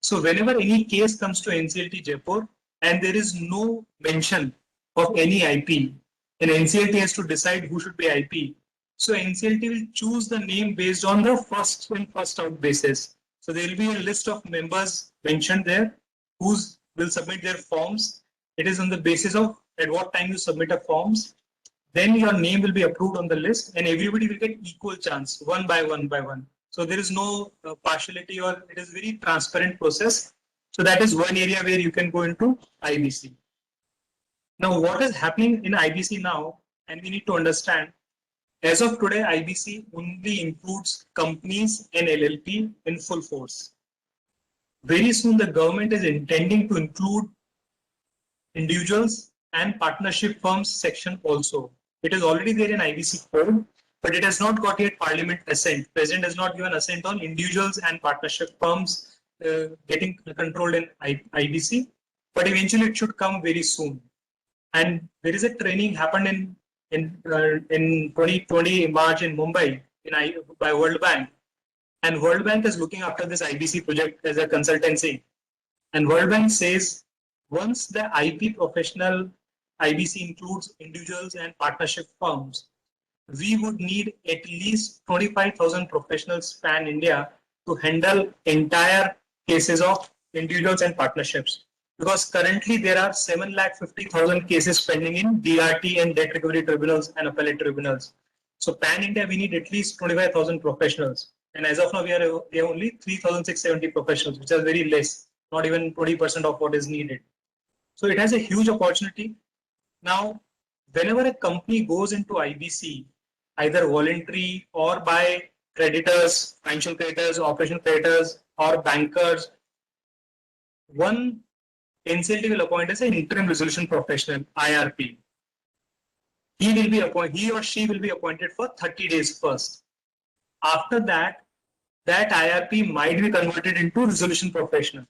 Speaker 2: So whenever any case comes to NCLT Jaipur and there is no mention of any IP, and NCLT has to decide who should be IP. So NCLT will choose the name based on the first in, first out basis. So there will be a list of members mentioned there who will submit their forms. It is on the basis of at what time you submit a forms. Then your name will be approved on the list and everybody will get equal chance, one by one by one. So there is no partiality, or it is very transparent process. So that is one area where you can go into IBC. Now what is happening in IBC now, and we need to understand, as of today, IBC only includes companies and LLP in full force. Very soon the government is intending to include individuals and partnership firms section also. It is already there in IBC code, but it has not got yet Parliament assent. President has not given assent on individuals and partnership firms getting controlled in IBC, but eventually it should come very soon. And there is a training happened in 2020 March in Mumbai by World Bank, and World Bank is looking after this IBC project as a consultancy. And World Bank says once the IP professional IBC includes individuals and partnership firms, we would need at least 25,000 professionals pan India to handle entire cases of individuals and partnerships. Because currently there are 750,000 cases pending in DRT and debt recovery tribunals and appellate tribunals. So pan India, we need at least 25,000 professionals. And as of now, we have only 3,670 professionals, which are very less, not even 20% of what is needed. So it has a huge opportunity. Now, whenever a company goes into IBC, either voluntary or by creditors, financial creditors, operational creditors, or bankers, one NCLT will appoint as an interim resolution professional, IRP. He or she will be appointed for 30 days first. After that, that IRP might be converted into resolution professional.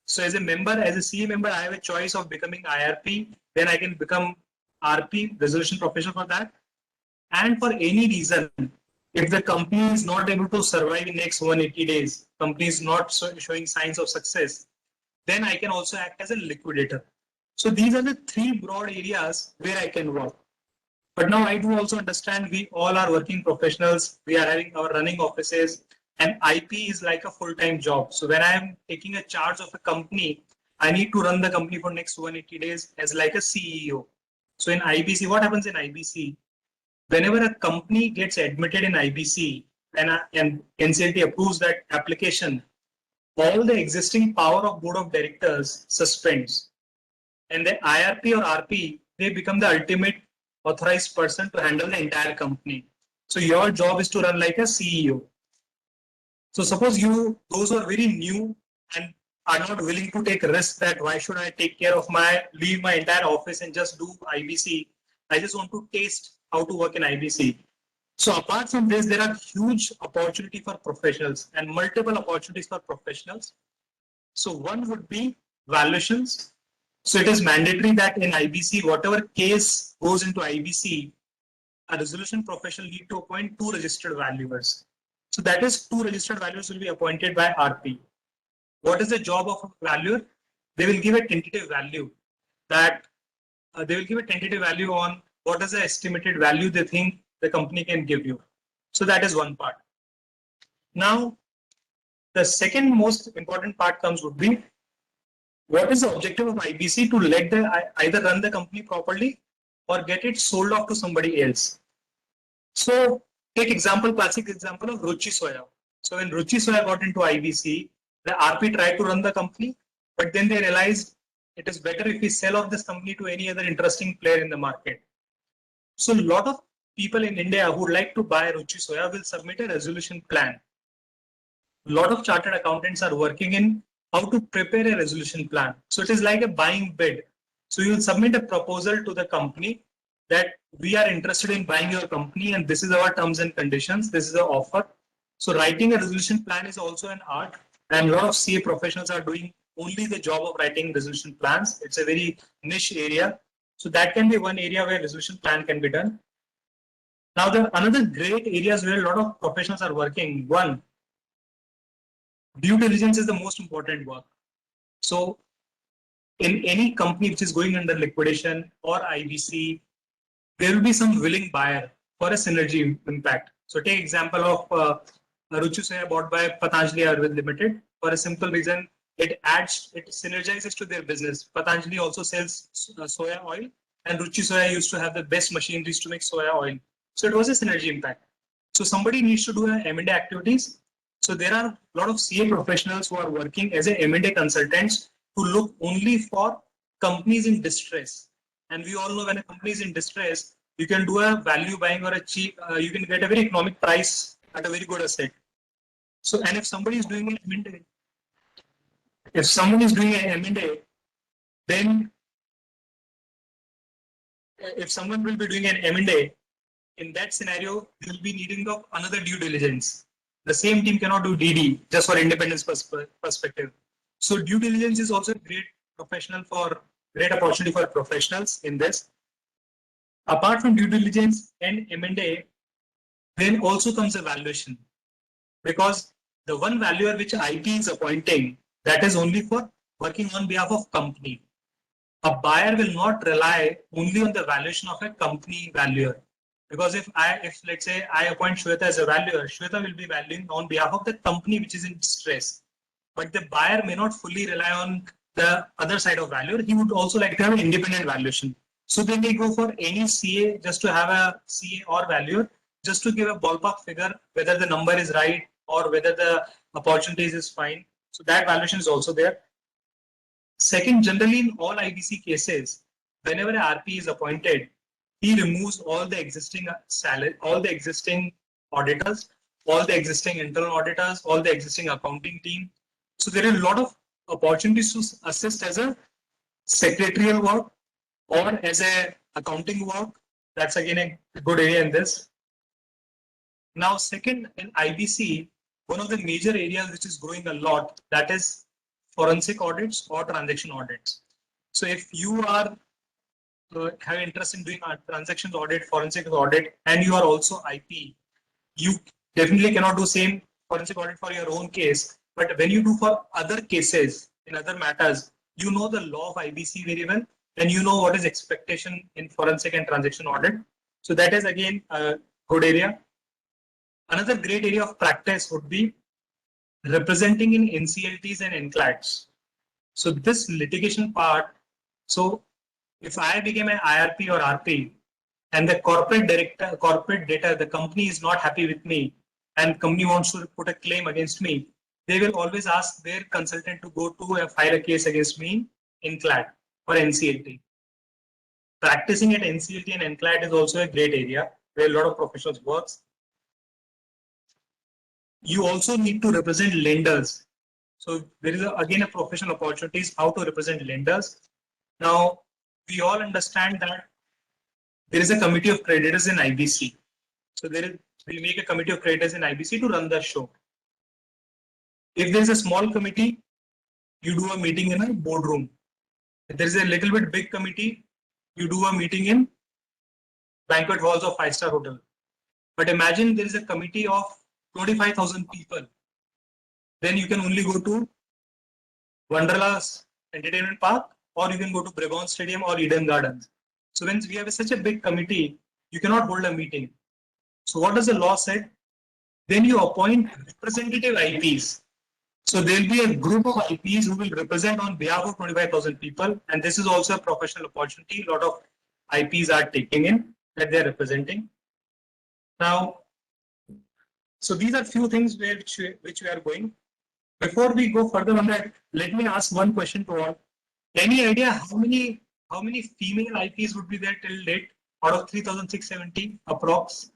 Speaker 2: So as a member, as a CA member, I have a choice of becoming IRP, then I can become RP, resolution professional for that. And for any reason, if the company is not able to survive in next 180 days, company is not showing signs of success, then I can also act as a liquidator. So these are the three broad areas where I can work. But now I do also understand we all are working professionals. We are having our running offices, and IP is like a full-time job. So when I am taking a charge of a company, I need to run the company for next 180 days as like a CEO. So in IBC, what happens in IBC? Whenever a company gets admitted in IBC and NCLT approves that application, all the existing power of board of directors suspends, and the IRP or RP, they become the ultimate authorized person to handle the entire company. So your job is to run like a CEO. So suppose those who are very new and are not willing to take risks that why should I leave my entire office and just do IBC. I just want to taste how to work in IBC. So apart from this, there are huge opportunity for professionals and multiple opportunities for professionals. So one would be valuations. So it is mandatory that in IBC, whatever case goes into IBC, a resolution professional need to appoint 2 registered valuers. So that is 2 registered valuers will be appointed by RP. What is the job of a valuer? They will give a tentative value on what is the estimated value they think the company can give you. So that is one part. Now, the second most important part would be what is the objective of IBC to let either run the company properly or get it sold off to somebody else. So take classic example of Ruchi Soya. So when Ruchi Soya got into IBC, the RP tried to run the company, but then they realized it is better if we sell off this company to any other interesting player in the market. So a lot of people in India who would like to buy Ruchi Soya will submit a resolution plan. A lot of chartered accountants are working in how to prepare a resolution plan. So it is like a buying bid. So you will submit a proposal to the company that we are interested in buying your company and this is our terms and conditions. This is the offer. So writing a resolution plan is also an art, and a lot of CA professionals are doing only the job of writing resolution plans. It's a very niche area. So that can be one area where resolution plan can be done. Now there are another great areas where a lot of professionals are working. One, due diligence is the most important work. So in any company which is going under liquidation or IBC, there will be some willing buyer for a synergy impact. So take example of Ruchi Soya bought by Patanjali Ayurved Limited. For a simple reason, it synergizes to their business. Patanjali also sells soya oil, and Ruchi Soya used to have the best machineries to make soya oil. So it was a synergy impact. So somebody needs to do M&A activities. So there are a lot of CA professionals who are working as a M&A consultants to look only for companies in distress. And we all know when a company is in distress, you can do a value buying or you can get a very economic price at a very good asset. So, and if somebody is doing an M&A, then if someone will be doing an M&A, in that scenario, you will be needing another due diligence. The same team cannot do DD just for independence perspective. So due diligence is also a great opportunity for professionals in this. Apart from due diligence and M&A, then also comes a valuation, because the one valuer which IP is appointing, that is only for working on behalf of company. A buyer will not rely only on the valuation of a company valuer. Because if let's say I appoint Shweta as a valuer, Shweta will be valuing on behalf of the company which is in distress. But the buyer may not fully rely on the other side of valuer. He would also like to have an independent valuation. So they may go for any CA just to have a CA or valuer, just to give a ballpark figure whether the number is right or whether the opportunities is fine. So that valuation is also there. Second, generally in all IBC cases, whenever an RP is appointed, he removes all the existing all the existing auditors, all the existing internal auditors, all the existing accounting team. So there are a lot of opportunities to assist as a secretarial work or as a accounting work. That's again a good area in this. Now, second, in IBC, one of the major areas which is growing a lot, that is forensic audits or transaction audits. So if you are have interest in doing a transactions audit, forensic audit, and you are also IP, you definitely cannot do same forensic audit for your own case. But when you do for other cases, in other matters, you know the law of IBC very well, and you know what is expectation in forensic and transaction audit. So that is again a good area. Another great area of practice would be representing in NCLTs and NCLATs. So this litigation part, so if I became an IRP or RP and the corporate data, the company is not happy with me and company wants to put a claim against me, they will always ask their consultant to go to file a case against me in CLAT or NCLT. practicing at NCLT and NCLAT is also a great area where a lot of professionals work. You also need to represent lenders. So there is again a professional opportunities how to represent lenders. Now we all understand that there is a committee of creditors in IBC. So we make a committee of creditors in IBC to run the show. If there is a small committee, you do a meeting in a boardroom. If there is a little bit big committee, you do a meeting in banquet halls of 5-star hotel. But imagine there is a committee of 25,000 people. Then you can only go to Wonderla's Entertainment Park, or you can go to Brabourne Stadium or Eden Gardens. So when we have such a big committee, you cannot hold a meeting. So what does the law say? Then you appoint representative IPs. So there'll be a group of IPs who will represent on behalf of 25,000 people. And this is also a professional opportunity. A lot of IPs are taking in that they're representing. Now, so these are few things which we are going. Before we go further on that, let me ask one question to all. Any idea how many female IPs would be there till date out of 3,670 approx?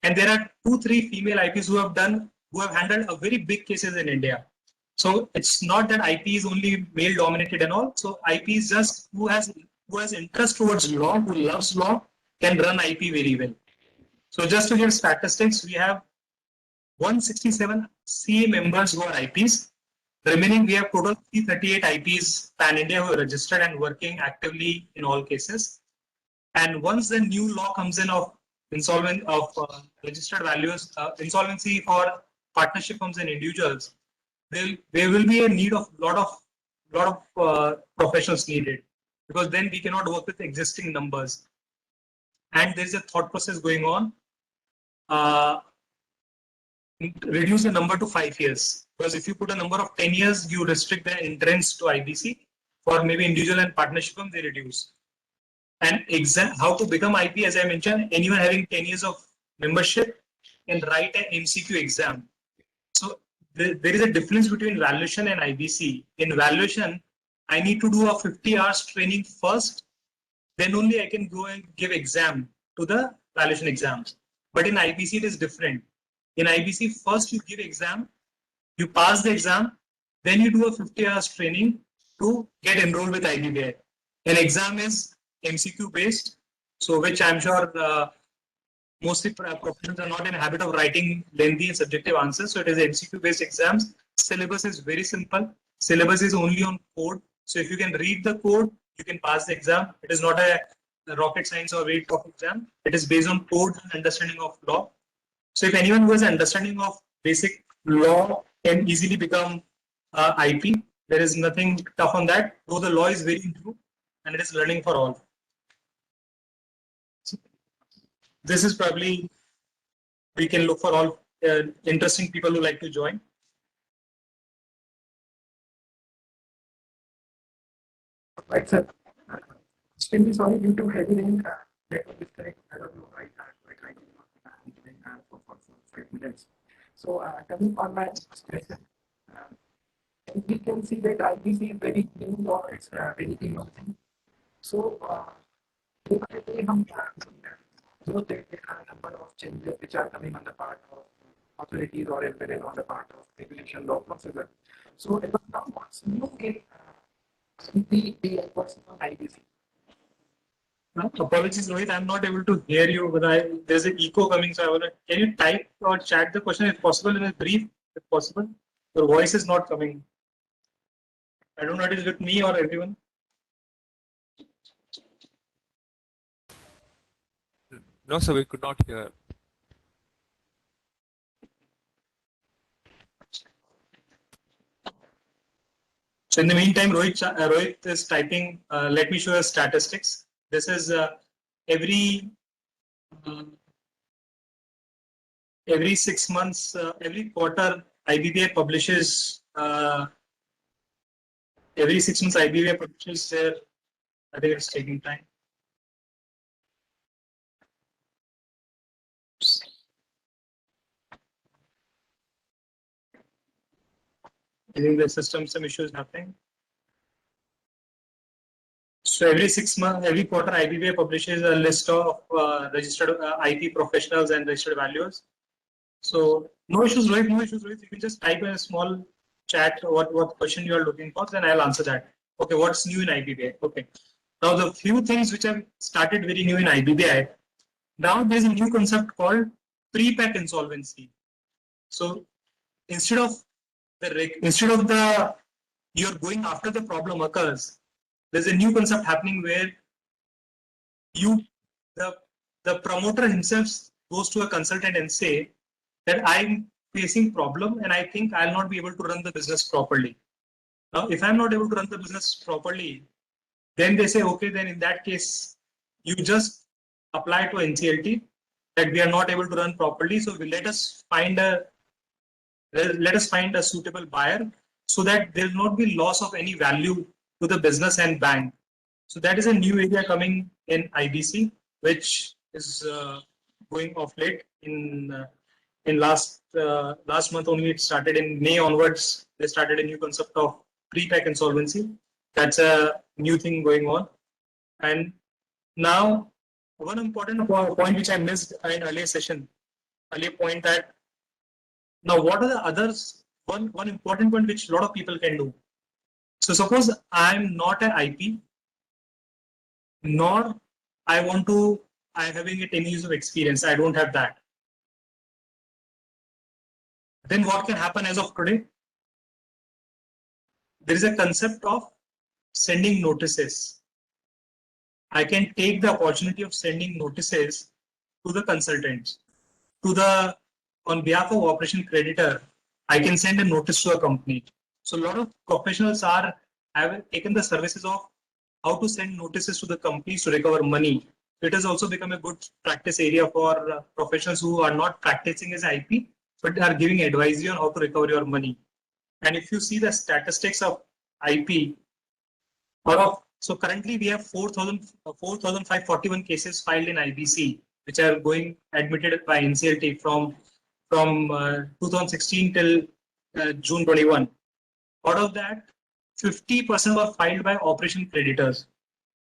Speaker 2: And there are 2-3 female IPs who have handled a very big cases in India. So it's not that IP is only male dominated and all. So IP is just who has interest towards law, who loves law, can run IP very well. So just to give statistics, we have 167 CA members who are IPs. The remaining, we have total 338 IPs pan-India who are registered and working actively in all cases. And once the new law comes in of registered values, insolvency for partnership firms and individuals, there will be a need of lot of professionals needed, because then we cannot work with existing numbers. And there is a thought process going on. Reduce the number to 5 years, because if you put a number of 10 years, you restrict the entrance to IBC. For maybe individual and partnership firm, they reduce. And how to become IP, as I mentioned, anyone having 10 years of membership can write an MCQ exam. So there is a difference between valuation and IBC. In valuation, I need to do a 50 hours training first, then only I can go and give exam to the valuation exams. But in IBC, it is different. In IBC, first you give exam, you pass the exam, then you do a 50 hours training to get enrolled with IBBI. An exam is MCQ based, so which I'm sure mostly professionals are not in the habit of writing lengthy and subjective answers. So it is MCQ based exams. Syllabus is very simple. Syllabus is only on code. So if you can read the code, you can pass the exam. It is not a rocket science or very tough exam. It is based on code and understanding of law. So if anyone who has an understanding of basic law can easily become IP, there is nothing tough on that, though the law is very new and it is learning for all. So this is probably, we can look for all interesting people who like to join.
Speaker 3: Right, sir. Extremely sorry due to heavy rain. Network disconnect. I don't know. For 5 minutes. So coming on my question, we can see that IBC is very new law. It's very emerging. So there are a number of changes which are coming on the part of authorities or embedded on the part of regulation law procedure. So it was now what's new in the person on IBC.
Speaker 2: Apologies, Rohit, I'm not able to hear you, but there's an echo coming. So can you type or chat the question if possible in a brief, if possible? Your voice is not coming. I don't know if it is with me or everyone.
Speaker 7: No, sir, we could not hear.
Speaker 2: So in the meantime, Rohit is typing. Let me show you statistics. This is every 6 months, every quarter, IBBI publishes. Every 6 months, IBBI publishes their. I think it's taking time. I think the system some issues happening. So every 6 months, every quarter, IBBA publishes a list of registered IP professionals and registered valuers. So no issues, right? No issues, right? You can just type in a small chat what question you are looking for, then I'll answer that. Okay, what's new in IBBA? Okay. Now the few things which have started very new in IBBA, now there's a new concept called pre-pack insolvency. So instead of the you're going after the problem occurs, there's a new concept happening where the promoter himself goes to a consultant and say that I'm facing problem and I think I'll not be able to run the business properly. Now, if I'm not able to run the business properly, then they say, okay, then in that case, you just apply to NCLT that we are not able to run properly. So let us find a suitable buyer so that there will not be loss of any value to the business and bank. So that is a new area coming in IBC, which is going off late in last month only. It started in May onwards. They started a new concept of pre-pack insolvency. That's a new thing going on. And now one important point which I missed in earlier session, earlier point that now what are the others? One important point which a lot of people can do. So suppose I'm not an IP, nor I'm having a 10 years of experience. I don't have that. Then what can happen as of today? There is a concept of sending notices. I can take the opportunity of sending notices to the consultants, on behalf of operation creditor. I can send a notice to a company. So a lot of professionals have taken the services of how to send notices to the companies to recover money. It has also become a good practice area for professionals who are not practicing as IP, but are giving advisory on how to recover your money. And if you see the statistics of IP, so currently we have 4,541 cases filed in IBC, which are going admitted by NCLT from 2016 till June 21. Out of that, 50% were filed by operation creditors.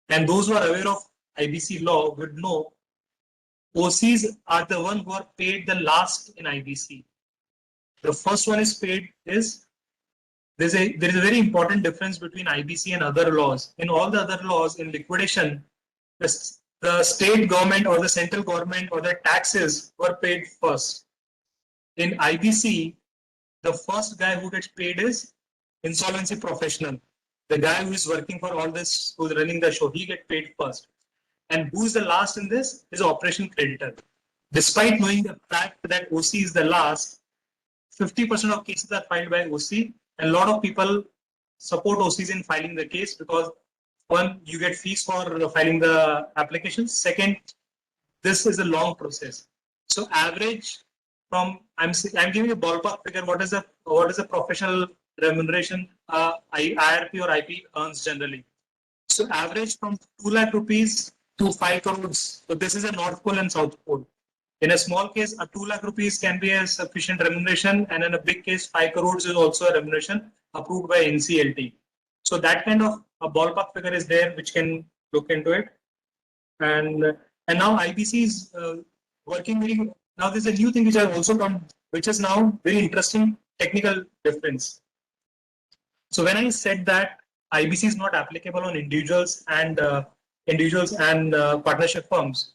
Speaker 2: And those who are aware of IBC law would know OCs are the one who are paid the last in IBC. The first one is paid is there is a very important difference between IBC and other laws. In all the other laws, in liquidation, the state government or the central government or the taxes were paid first. In IBC, the first guy who gets paid is insolvency professional. The guy who is working for all this, who's running the show, he gets paid first. And who is the last in this is operation creditor. Despite knowing the fact that OC is the last, 50% of cases are filed by OC, and a lot of people support OCs in filing the case because one, you get fees for filing the application. Second, this is a long process. So average from I'm giving a ballpark figure. What is a professional remuneration IRP or IP earns generally? So average from 2 lakh rupees to 5 crores. So this is a North Pole and South Pole. In a small case, a 2 lakh rupees can be a sufficient remuneration, and in a big case, 5 crores is also a remuneration approved by NCLT. So that kind of a ballpark figure is there, which can look into it. And now IBC is working very. Now there's a new thing which has also come, which is now very interesting technical difference. So when I said that IBC is not applicable on individuals and partnership firms.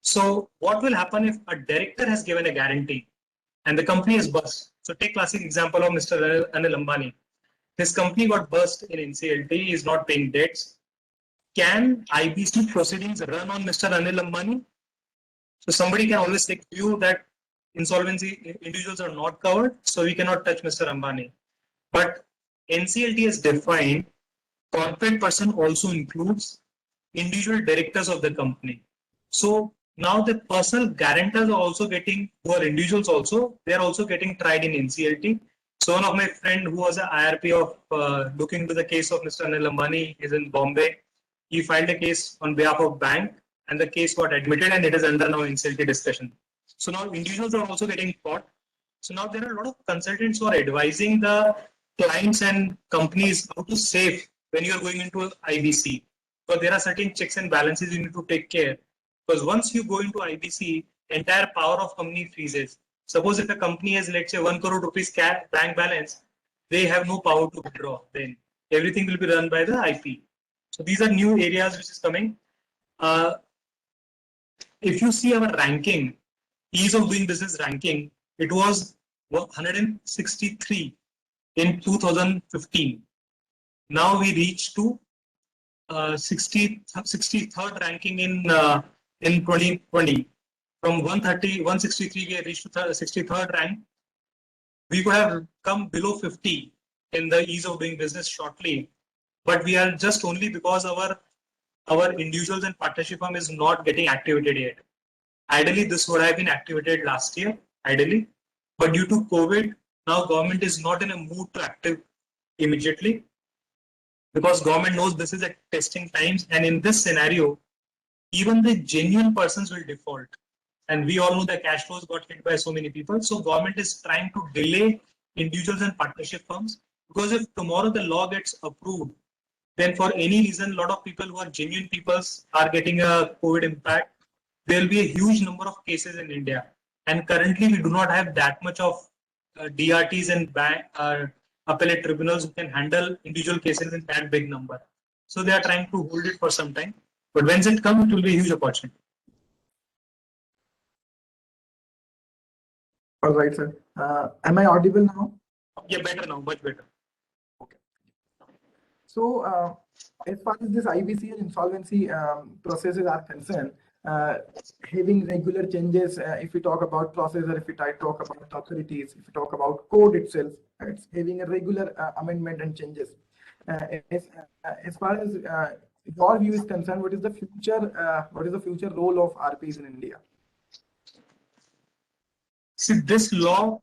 Speaker 2: So what will happen if a director has given a guarantee and the company is bust? So take classic example of Mr. Anil Ambani. His company got bust in NCLT, he is not paying debts. Can IBC proceedings run on Mr. Anil Ambani? So somebody can always take view that insolvency individuals are not covered, so we cannot touch Mr. Ambani. But NCLT has defined corporate person also includes individual directors of the company. So now the personal guarantors are also getting, who are individuals also, they are also getting tried in NCLT. So one of my friend who was an IRP of looking into the case of Mr. Anil Ambani is in Bombay. He filed a case on behalf of bank and the case got admitted and it is under now NCLT discussion. So now individuals are also getting caught. So now there are a lot of consultants who are advising the clients and companies how to save when you are going into IBC. But there are certain checks and balances you need to take care. Because once you go into IBC, entire power of company freezes. Suppose if a company has, let's say, 1 crore rupees bank balance, they have no power to withdraw. Then everything will be run by the IP. So these are new areas which is coming. If you see our ranking, ease of doing business ranking, it was 163 in 2015. Now we reached to 63rd ranking in 2020. From 163 we have reached to 63rd rank. We could have come below 50 in the ease of doing business shortly, but we are just only because our individuals and partnership firm is not getting activated yet. Ideally, this would have been activated last year, ideally, but due to COVID, now government is not in a mood to active immediately, because government knows this is at testing times, and in this scenario, even the genuine persons will default. And we all know that cash flows got hit by so many people. So government is trying to delay individuals and partnership firms, because if tomorrow the law gets approved, then for any reason, a lot of people who are genuine people are getting a COVID impact. There will be a huge number of cases in India. And currently we do not have that much of DRTs and appellate tribunals who can handle individual cases in that big number. So they are trying to hold it for some time. But when it comes, it will be a huge opportunity.
Speaker 3: All right, sir. Am I audible now?
Speaker 2: Yeah, better now, much better.
Speaker 3: So, as far as this IBC and insolvency processes are concerned, having regular changes, if we talk about process, or if we talk about authorities, if we talk about code itself, it's having a regular amendment and changes. As far as your view is concerned, what is the future role of RPs in India?
Speaker 2: See, this law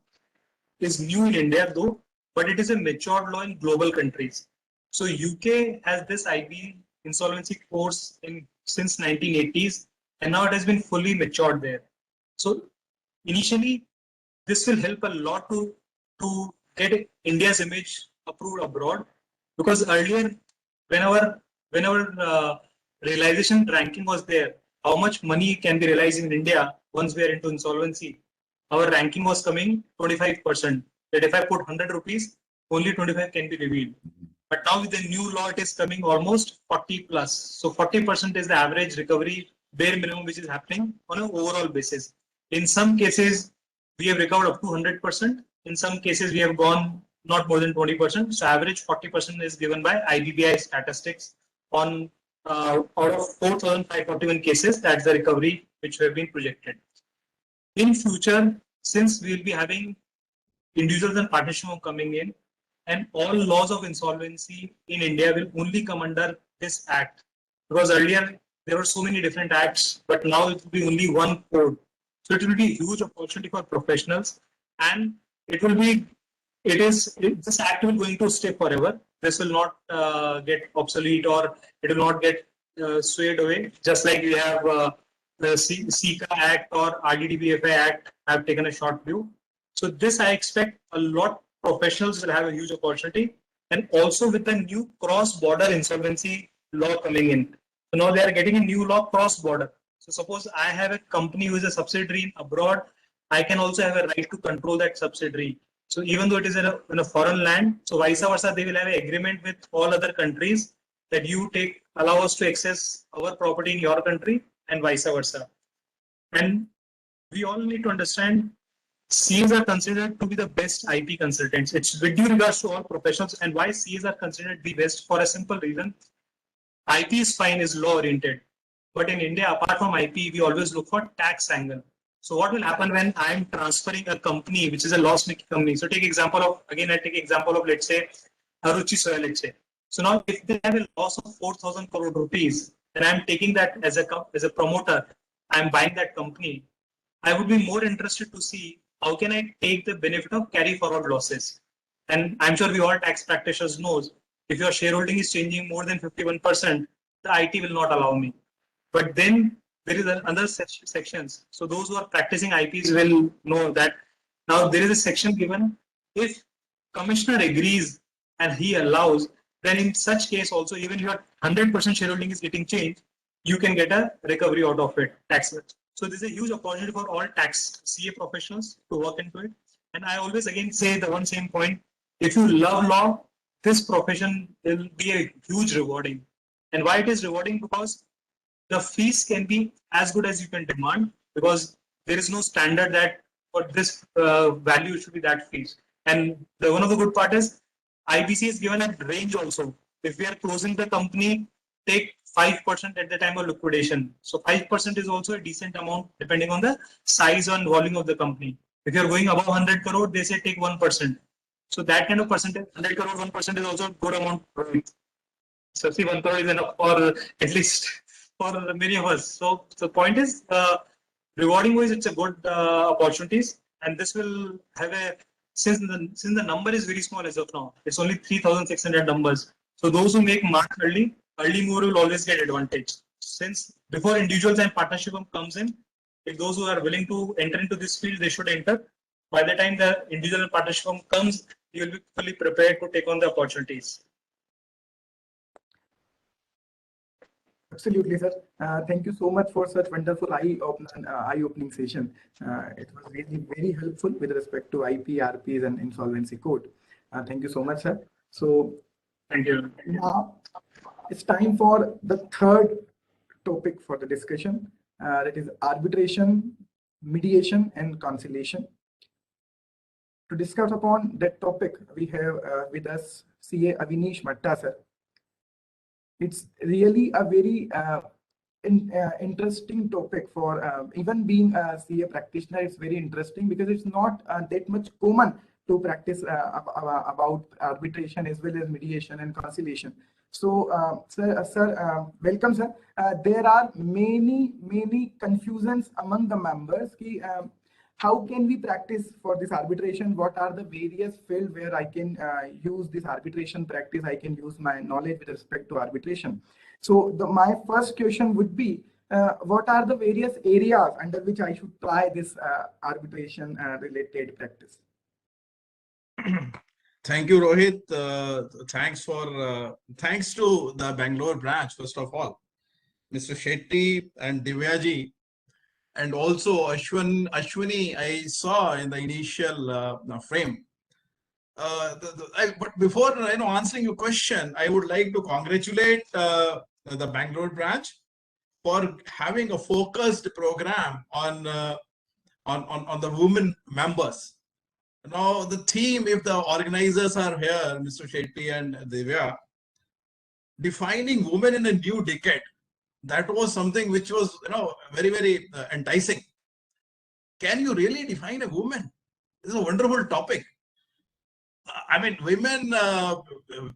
Speaker 2: is new in India though, but it is a matured law in global countries. So UK has this IB insolvency course since 1980s, and now it has been fully matured there. So initially, this will help a lot to get India's image approved abroad, because earlier, whenever realization ranking was there, how much money can be realized in India once we are into insolvency, our ranking was coming 25%. That if I put 100 rupees, only 25 can be revealed. But now with the new law, it is coming almost 40 plus. So 40% is the average recovery bare minimum which is happening on an overall basis. In some cases, we have recovered up to 100%. In some cases, we have gone not more than 20%. So average 40% is given by IBBI statistics on out of 4,541 cases. That's the recovery which have been projected. In future, since we will be having individuals and partnership coming in, and all laws of insolvency in India will only come under this act, because earlier there were so many different acts, but now it will be only one code. So it will be a huge opportunity for professionals, and this act will going to stay forever. This will not get obsolete, or it will not get swayed away. Just like we have the SICA Act or RDDBFI Act have taken a short view. So this I expect a lot professionals will have a huge opportunity, and also with the new cross-border insolvency law coming in. So now they are getting a new law cross-border. So suppose I have a company who is a subsidiary abroad, I can also have a right to control that subsidiary. So even though it is in a foreign land, so vice versa, they will have an agreement with all other countries that you allow us to access our property in your country, and vice versa. And we all need to understand, CAs are considered to be the best IP consultants. It's with due regards to all professionals, and why CAs are considered the best, for a simple reason. IP is fine, is law oriented, but in India, apart from IP, we always look for tax angle. So what will happen when I'm transferring a company which is a loss-making company? So I take example of let's say Aruchi Soya, let's say. So now if they have a loss of 4,000 crore rupees, then I'm taking that as a promoter, I'm buying that company. I would be more interested to see how can I take the benefit of carry forward losses. And I'm sure we all tax practitioners knows, if your shareholding is changing more than 51%, the IT will not allow me. But then there is another sections. So those who are practicing IPs will know that now there is a section given, if commissioner agrees and he allows, then in such case also, even your 100% shareholding is getting changed, you can get a recovery out of it, tax. So this is a huge opportunity for all tax CA professionals to work into it. And I always again say the one same point: if you love law, this profession will be a huge rewarding. And why it is rewarding? Because the fees can be as good as you can demand, because there is no standard that for this value should be that fees. And one of the good part is IBC is given a range also. If we are closing the company, take 5% at the time of liquidation. So 5% is also a decent amount depending on the size and volume of the company. If you are going above 100 crore, they say take 1%. So that kind of percentage, 100 crore, 1% is also a good amount. So see, 1 crore is enough for at least for many of us. So the point is, rewarding wise, it's a good opportunities, and this will have a, since the number is very small as of now, it's only 3,600 numbers. So those who make mark early mover will always get advantage. Since before individuals and partnership comes in, if those who are willing to enter into this field, they should enter. By the time the individual and partnership comes, you will be fully prepared to take on the opportunities.
Speaker 3: Absolutely, sir. Thank you so much for such wonderful eye-opening session. It was really very helpful with respect to IP, RPs, and insolvency code. Thank you so much, sir. So,
Speaker 2: thank you.
Speaker 3: Now it's time for the third topic for the discussion. That is arbitration, mediation, and conciliation. To discuss upon that topic, we have with us CA Avnish Matta, sir. It's really a very interesting topic for even being a CA practitioner. It's very interesting because it's not that much common to practice about arbitration as well as mediation and conciliation. So, sir, welcome, sir. There are many confusions among the members. How can we practice for this arbitration? What are the various fields where I can use this arbitration practice? I can use my knowledge with respect to arbitration. So my first question would be, what are the various areas under which I should try this arbitration related practice?
Speaker 6: Thank you, Rohit. Thanks to the Bangalore branch, first of all, Mr. Shetty and Divyaji. And also Ashwini, I saw in the initial frame. But before answering your question, I would like to congratulate the Bangalore branch for having a focused program on the women members. Now the theme, if the organizers are here, Mr. Shetty and Divya, defining women in a new decade. That was something which was, very enticing. Can you really define a woman? This is a wonderful topic. I mean, women,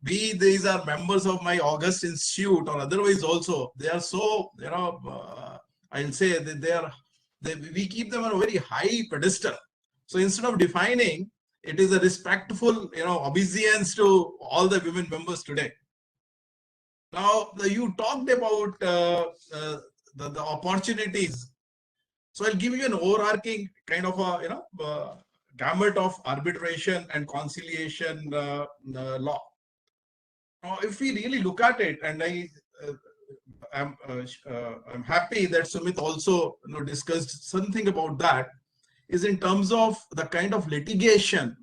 Speaker 6: these are members of my August Institute or otherwise also, they are so, I'll say that we keep them on a very high pedestal. So instead of defining, it is a respectful, obeisance to all the women members today. Now, you talked about the opportunities. So I'll give you an overarching kind of a gamut of arbitration and conciliation law. Now, if we really look at it, and I'm happy that Sumit also discussed something about that, is in terms of the kind of litigation,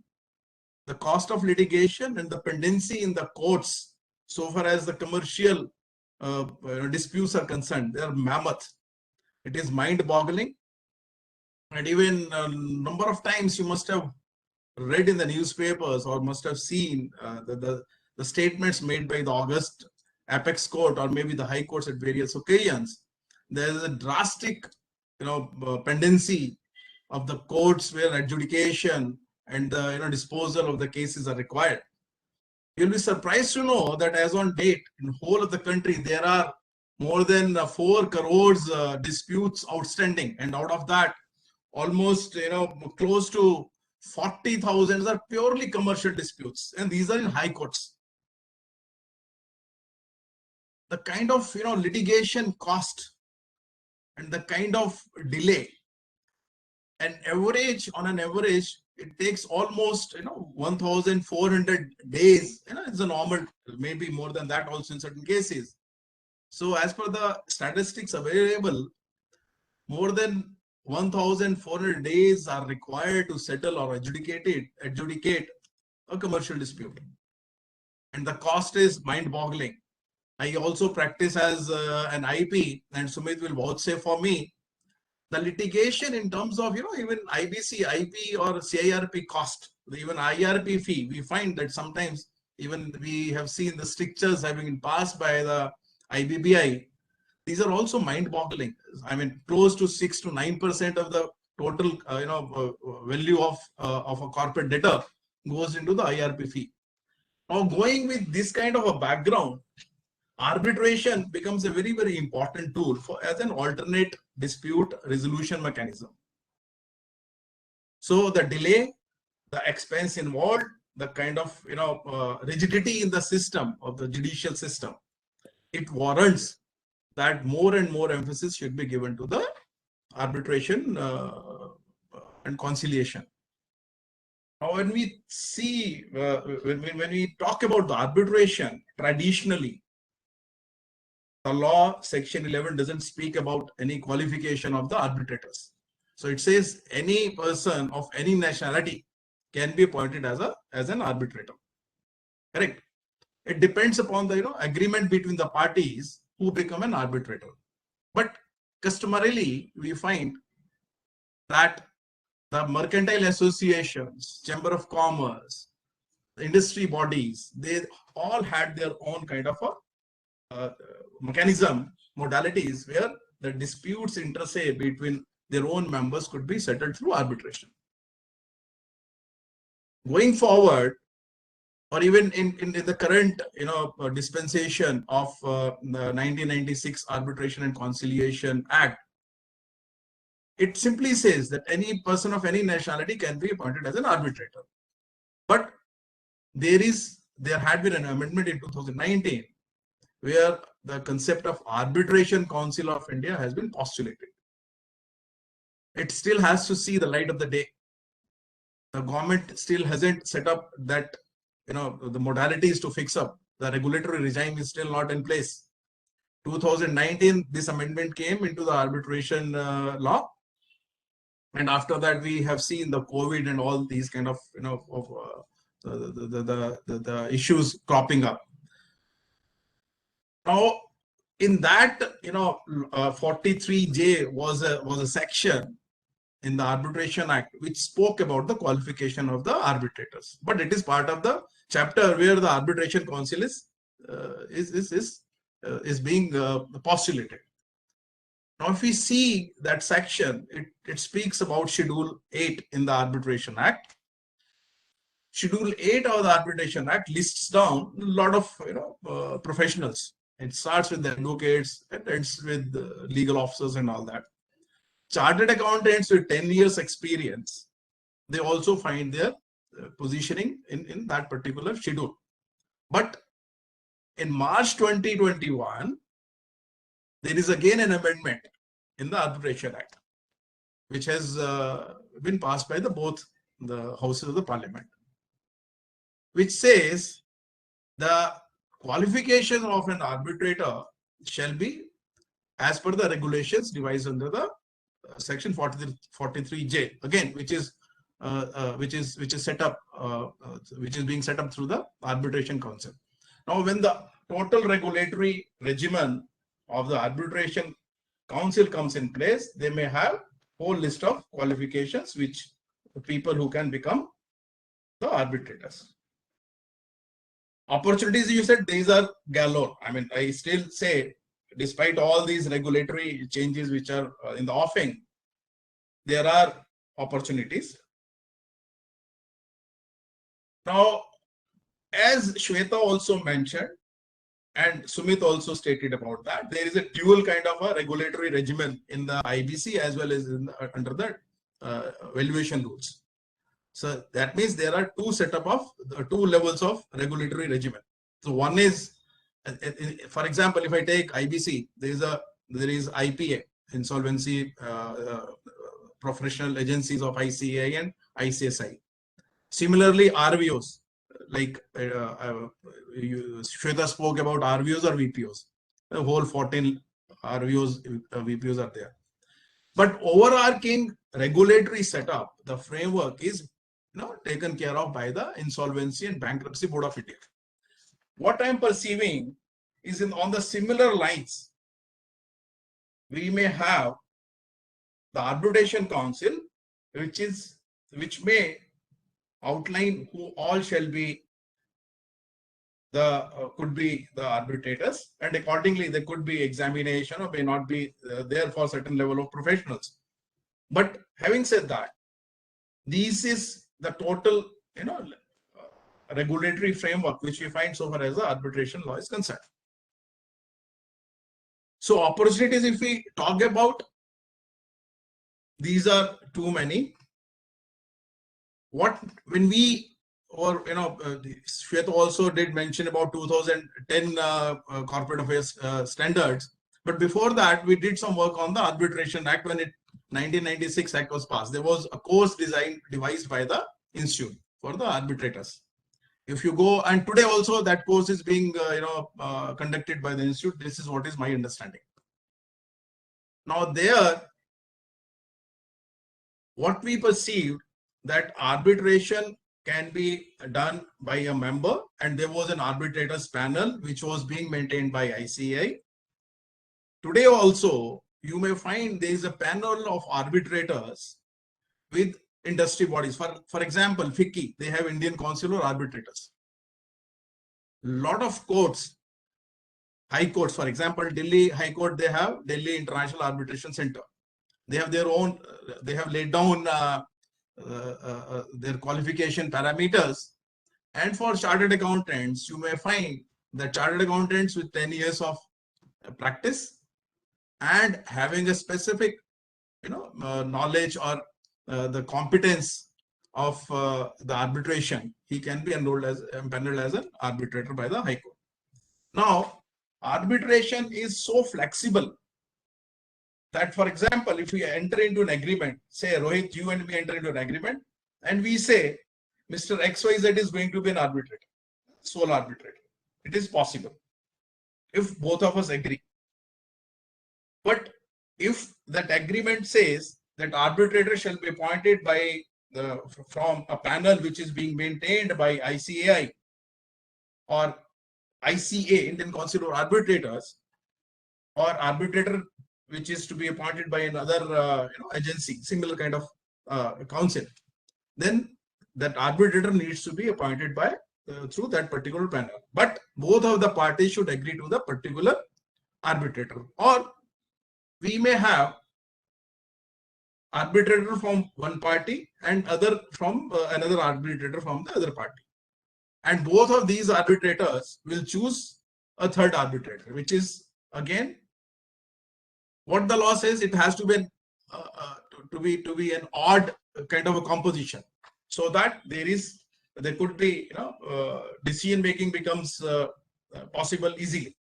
Speaker 6: the cost of litigation and the pendency in the courts. So far as the commercial disputes are concerned, they are mammoth. It is mind-boggling. And even a number of times you must have read in the newspapers or must have seen the statements made by the August Apex Court or maybe the High Courts at various occasions. There is a drastic, pendency of the courts where adjudication and the disposal of the cases are required. You'll be surprised to know that as on date, in the whole of the country, there are more than 4 crores disputes outstanding. And out of that, almost, close to 40,000 are purely commercial disputes. And these are in high courts. The kind of, litigation cost and the kind of delay, on an average, it takes almost 1,400 days. It's a normal, maybe more than that also in certain cases. So as per the statistics available, more than 1,400 days are required to settle or adjudicate a commercial dispute, and the cost is mind-boggling. I also practice as an IP, and Sumit will vouch say for me. The litigation in terms of even IBC, IP or CIRP cost, even IRP fee, we find that sometimes even we have seen the strictures having been passed by the IBBI. These are also mind-boggling. I mean, close to 6 to 9% of the total value of a corporate debtor goes into the IRP fee. Now, going with this kind of a background, arbitration becomes a very, very important tool as an alternate dispute resolution mechanism. So the delay, the expense involved, the kind of rigidity in the system of the judicial system, it warrants that more and more emphasis should be given to the arbitration and conciliation. Now, when we see, when we talk about the arbitration, traditionally, the law, section 11, doesn't speak about any qualification of the arbitrators. So it says any person of any nationality can be appointed as an arbitrator. Correct? It depends upon the agreement between the parties who become an arbitrator. But customarily, we find that the mercantile associations, Chamber of Commerce, industry bodies, they all had their own kind of a mechanism, modalities where the disputes inter se between their own members could be settled through arbitration. Going forward, or even in the current dispensation of the 1996 Arbitration and Conciliation Act, it simply says that any person of any nationality can be appointed as an arbitrator. But there had been an amendment in 2019 where the concept of Arbitration Council of India has been postulated. It still has to see the light of the day. The government still hasn't set up that, the modalities to fix up. The regulatory regime is still not in place. 2019, this amendment came into the arbitration law. And after that, we have seen the COVID and all these kind of, the issues cropping up. Now, in that, 43J was a section in the Arbitration Act which spoke about the qualification of the arbitrators. But it is part of the chapter where the Arbitration Council is being postulated. Now, if we see that section, it speaks about Schedule 8 in the Arbitration Act. Schedule 8 of the Arbitration Act lists down a lot of professionals. It starts with the advocates, it ends with the legal officers and all that. Chartered accountants with 10 years experience, they also find their positioning in that particular schedule. But in March 2021, there is again an amendment in the Arbitration Act, which has been passed by both the houses of the parliament, which says the qualification of an arbitrator shall be as per the regulations devised under the section 43J, again, which is set up, which is being set up through the Arbitration Council. Now, when the total regulatory regimen of the Arbitration Council comes in place, they may have whole list of qualifications which the people who can become the arbitrators. Opportunities, you said, these are galore. I mean, I still say, despite all these regulatory changes which are in the offing, there are opportunities. Now, as Shweta also mentioned, and Sumit also stated about that, there is a dual kind of a regulatory regimen in the IBC as well as under the valuation rules. So that means there are two levels of regulatory regimen. So one is, for example, if I take IBC, there is IPA, Insolvency Professional Agencies of ICAI and ICSI. Similarly, RVOs, like Shweta spoke about RVOs or VPOs. The whole 14 RVOs, VPOs are there. But overarching regulatory setup, the framework is taken care of by the Insolvency and Bankruptcy Board of India. What I'm perceiving is on the similar lines, we may have the Arbitration Council, which may outline who all shall be could be the arbitrators, and accordingly there could be examination or may not be there for certain level of professionals. But having said that, this is the total regulatory framework which we find so far as the arbitration law is concerned. So opportunities, if we talk about, these are too many. When we, or Shweta also did mention about 2010 corporate affairs standards, but before that we did some work on the Arbitration Act. When 1996 Act was passed, there was a course devised by the institute for the arbitrators. If you go, and today also that course is being conducted by the institute. This is what is my understanding. Now there, what we perceived, that arbitration can be done by a member, and there was an arbitrators panel which was being maintained by ICAI. Today also, you may find there is a panel of arbitrators with industry bodies. For example, FICCI, they have Indian Council of Arbitrators. Lot of courts, high courts, for example, Delhi High Court, they have Delhi International Arbitration Center. They have their own, they have laid down their qualification parameters. And for chartered accountants, you may find that chartered accountants with 10 years of practice and having a specific knowledge or the competence of the arbitration, he can be empaneled as an arbitrator by the High Court. Now, arbitration is so flexible that, for example, if we enter into an agreement, say Rohit, you and me enter into an agreement, and we say Mr. XYZ is going to be an arbitrator, sole arbitrator. It is possible if both of us agree. But if that agreement says that arbitrator shall be appointed by from a panel which is being maintained by ICAI or ICA, Indian Council of Arbitrators, or arbitrator which is to be appointed by another agency, similar kind of council, then that arbitrator needs to be appointed by through that particular panel. But both of the parties should agree to the particular arbitrator. Or we may have arbitrator from one party and other from another arbitrator from the other party. And both of these arbitrators will choose a third arbitrator, which is again what the law says. It has to be to be an odd kind of a composition, so that there could be decision making becomes possible easily.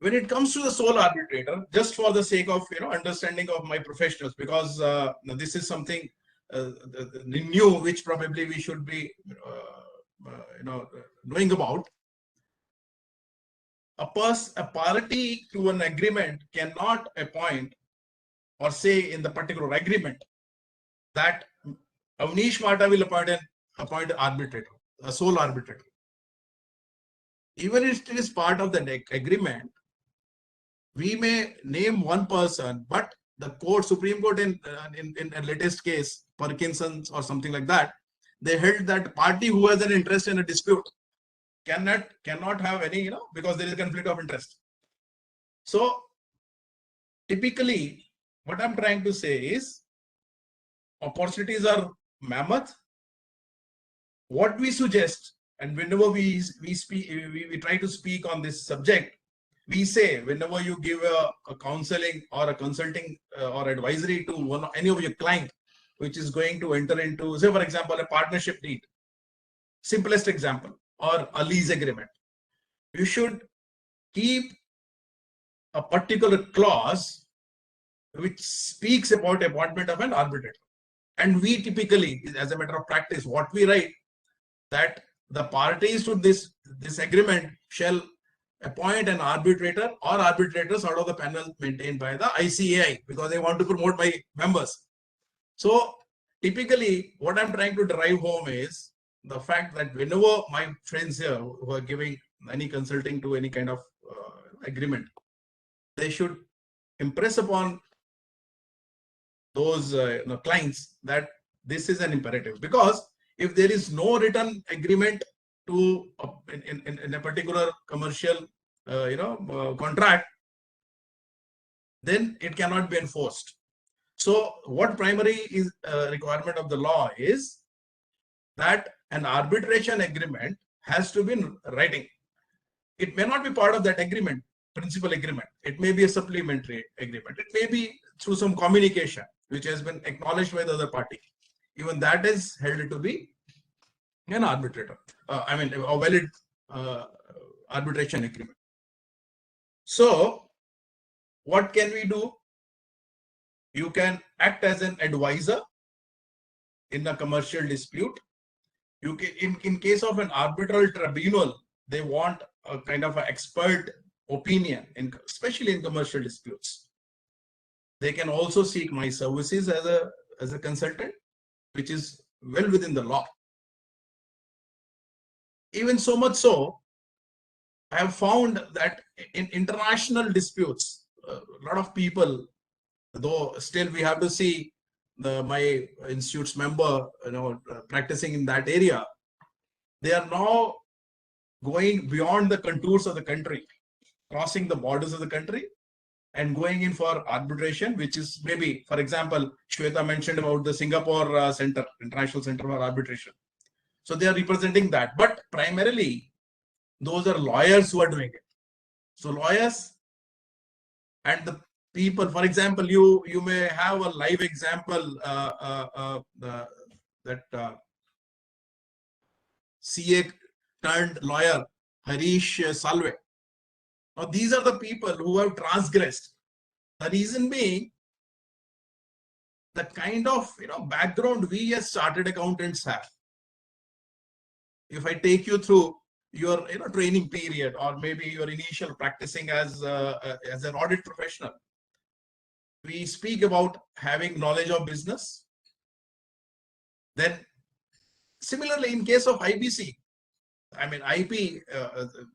Speaker 6: When it comes to the sole arbitrator, just for the sake of understanding of my professionals, because this is something new which probably we should be knowing about. A party to an agreement cannot appoint or say in the particular agreement that Avnish Mata will appoint an arbitrator, a sole arbitrator. Even if it is part of the agreement, we may name one person, but the Supreme Court in a latest case, Parkinson's or something like that, they held that party who has an interest in a dispute cannot have any, because there is a conflict of interest. So typically, what I'm trying to say is opportunities are mammoth. What we suggest, and whenever we try to speak on this subject, we say whenever you give a counseling or a consulting or advisory to any of your client, which is going to enter into, say for example, a partnership deed, simplest example, or a lease agreement, you should keep a particular clause which speaks about appointment of an arbitrator. And we typically, as a matter of practice, what we write that the parties to this agreement shall appoint an arbitrator or arbitrators out of the panel maintained by the ICAI, because they want to promote my members. So typically what I'm trying to drive home is the fact that whenever my friends here who are giving any consulting to any kind of agreement, they should impress upon those clients that this is an imperative, because if there is no written agreement to in a particular commercial contract, then it cannot be enforced. So what primary is requirement of the law is that an arbitration agreement has to be in writing. It may not be part of that agreement, principal agreement. It may be a supplementary agreement. It may be through some communication which has been acknowledged by the other party. Even that is held to be an arbitrator. I mean, a valid arbitration agreement. So what can we do? You can act as an advisor in a commercial dispute. You can, in case of an arbitral tribunal, they want a kind of an expert opinion, especially in commercial disputes. They can also seek my services as a consultant, which is well within the law. Even so much so, I have found that in international disputes, a lot of people, though still we have to see my institute's member, practicing in that area, they are now going beyond the contours of the country, crossing the borders of the country and going in for arbitration, which is maybe, for example, Shweta mentioned about the Singapore Center, International Center for Arbitration. So they are representing that, but primarily those are lawyers who are doing it. So lawyers and the people, for example, you may have a live example that CA turned lawyer Harish Salve. Now these are the people who have transgressed. The reason being the kind of background we as chartered accountants have. If I take you through your training period, or maybe your initial practicing as an audit professional, we speak about having knowledge of business. Then similarly, in case of IBC, I mean IP,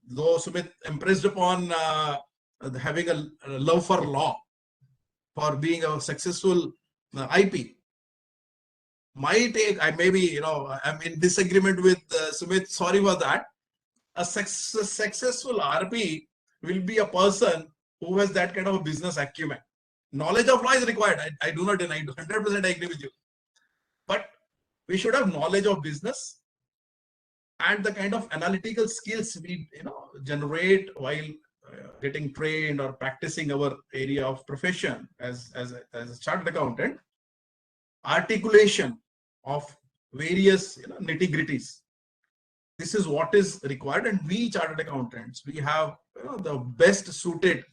Speaker 6: though Sumit impressed upon having a love for law, for being a successful IP. My take, I maybe I'm in disagreement with Sumit. Sorry for that. A successful RP will be a person who has that kind of a business acumen. Knowledge of law is required. I do not deny. 100% I agree with you. But we should have knowledge of business and the kind of analytical skills we generate while getting trained or practicing our area of profession as a chartered accountant. Articulation of various nitty-gritties. This is what is required, and we chartered accountants, we have the best suited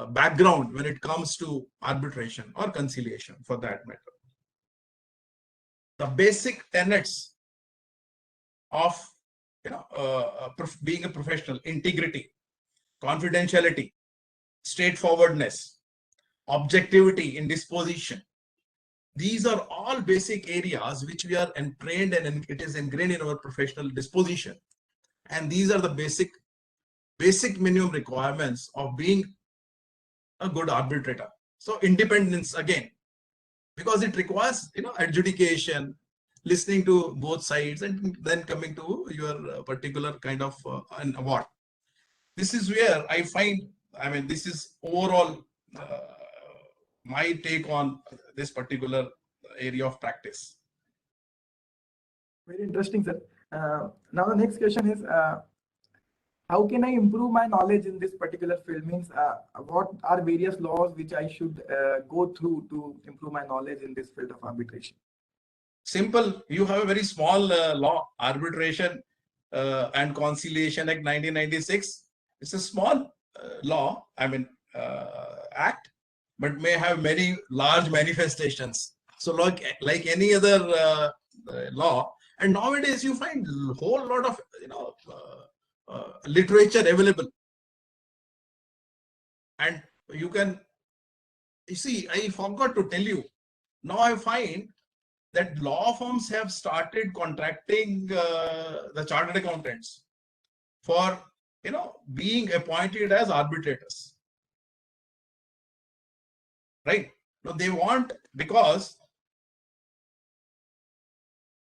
Speaker 6: background when it comes to arbitration or conciliation, for that matter. The basic tenets of being a professional: integrity, confidentiality, straightforwardness, objectivity in disposition. These are all basic areas which we are trained, and it is ingrained in our professional disposition. And these are the basic minimum requirements of being a good arbitrator. So independence again, because it requires adjudication, listening to both sides, and then coming to your particular kind of an award. This is where I find, I mean, this is overall my take on this particular area of practice.
Speaker 3: Very interesting, sir. Now the next question is, how can I improve my knowledge in this particular field? Means, what are various laws which I should go through to improve my knowledge in this field of arbitration?
Speaker 6: Simple. You have a very small law, Arbitration and Conciliation Act 1996. It's a small act, but may have many large manifestations. So like any other law, and nowadays you find a whole lot of literature available, and you can, you see, I forgot to tell you. Now I find that law firms have started contracting the chartered accountants for being appointed as arbitrators, right? Now they want, because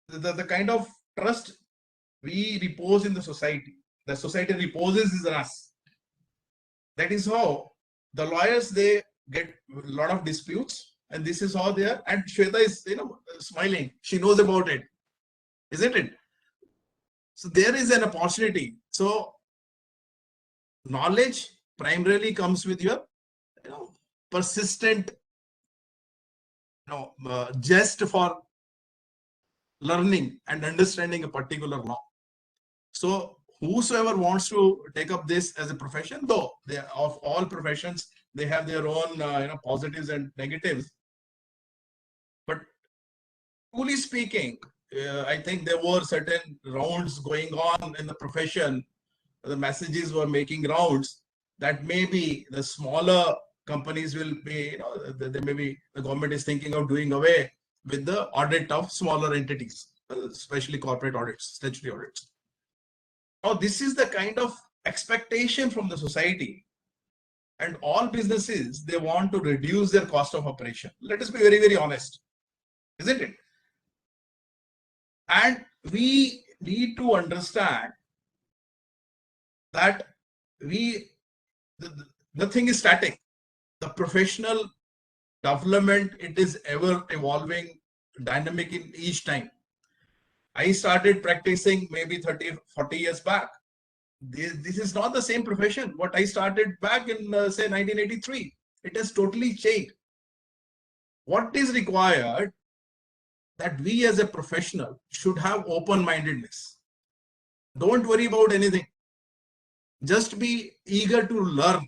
Speaker 6: the kind of trust we repose in the society reposes is in us. That is how the lawyers, they get a lot of disputes, and this is how they are. And Shweta is smiling. She knows about it, isn't it? So there is an opportunity. So knowledge primarily comes with your persistent zest for learning and understanding a particular law. So whosoever wants to take up this as a profession, though they of all professions, they have their own positives and negatives, but truly speaking, I think there were certain rounds going on in the profession. The messages were making rounds that maybe the smaller companies will be, maybe the government is thinking of doing away with the audit of smaller entities, especially corporate audits, statutory audits. Now, this is the kind of expectation from the society, and all businesses, they want to reduce their cost of operation. Let us be very, very honest, isn't it? And we need to understand that nothing is static. The professional development, it is ever evolving, dynamic in each time. I started practicing maybe 30, 40 years back. This is not the same profession what I started back in say 1983. It has totally changed. What is required, that we as a professional should have open-mindedness. Don't worry about anything. Just be eager to learn.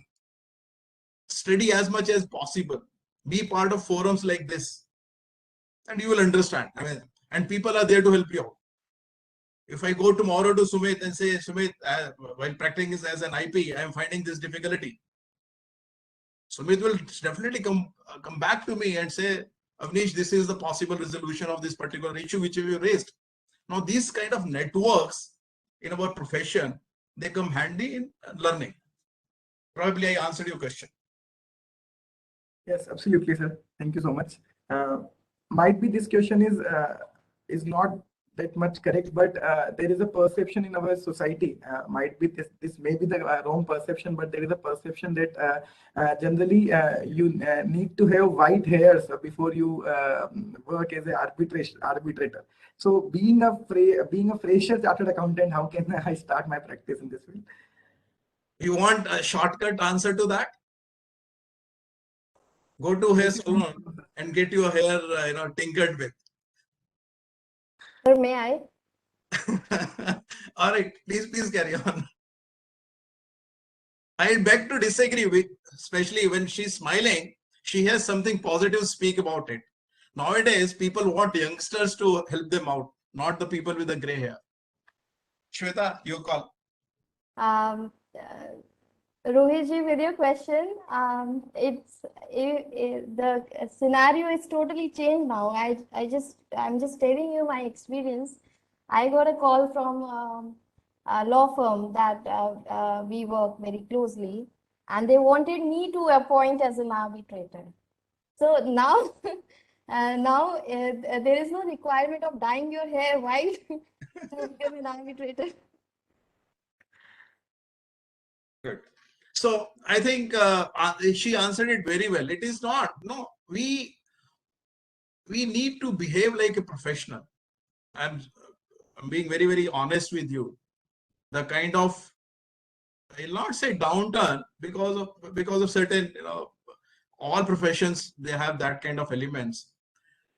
Speaker 6: Study as much as possible. Be part of forums like this, and you will understand. I mean, and people are there to help you out. If I go tomorrow to Sumit and say, Sumit, while practicing as an IP, I am finding this difficulty, Sumit will definitely come back to me and say, Avnish, this is the possible resolution of this particular issue which you raised. Now, these kind of networks in our profession, they come handy in learning. Probably I answered your question.
Speaker 3: Yes, absolutely, sir. Thank you so much. Might be this question is not that much correct, but there is a perception in our society. Might be this may be the wrong perception, but there is a perception that generally you need to have white hairs before you work as an arbitrator. So being a fresher chartered accountant, how can I start my practice in this field?
Speaker 6: You want a shortcut answer to that? Go to hair salon and get your hair, tinkered with.
Speaker 5: Sir, may I?
Speaker 6: All right, please carry on. I beg to disagree with, especially when she's smiling, she has something positive to speak about it. Nowadays, people want youngsters to help them out, not the people with the gray hair. Shweta, you call.
Speaker 5: Rohit ji, with your question, the scenario is totally changed now. I'm just telling you my experience. I got a call from a law firm that we work very closely, and they wanted me to appoint as an arbitrator. So now, there is no requirement of dyeing your hair white to become an arbitrator.
Speaker 6: Good. So I think she answered it very well. It is not, no, we need to behave like a professional. I'm being very, very honest with you. The kind of, I'll not say downturn, because of certain, all professions, they have that kind of elements.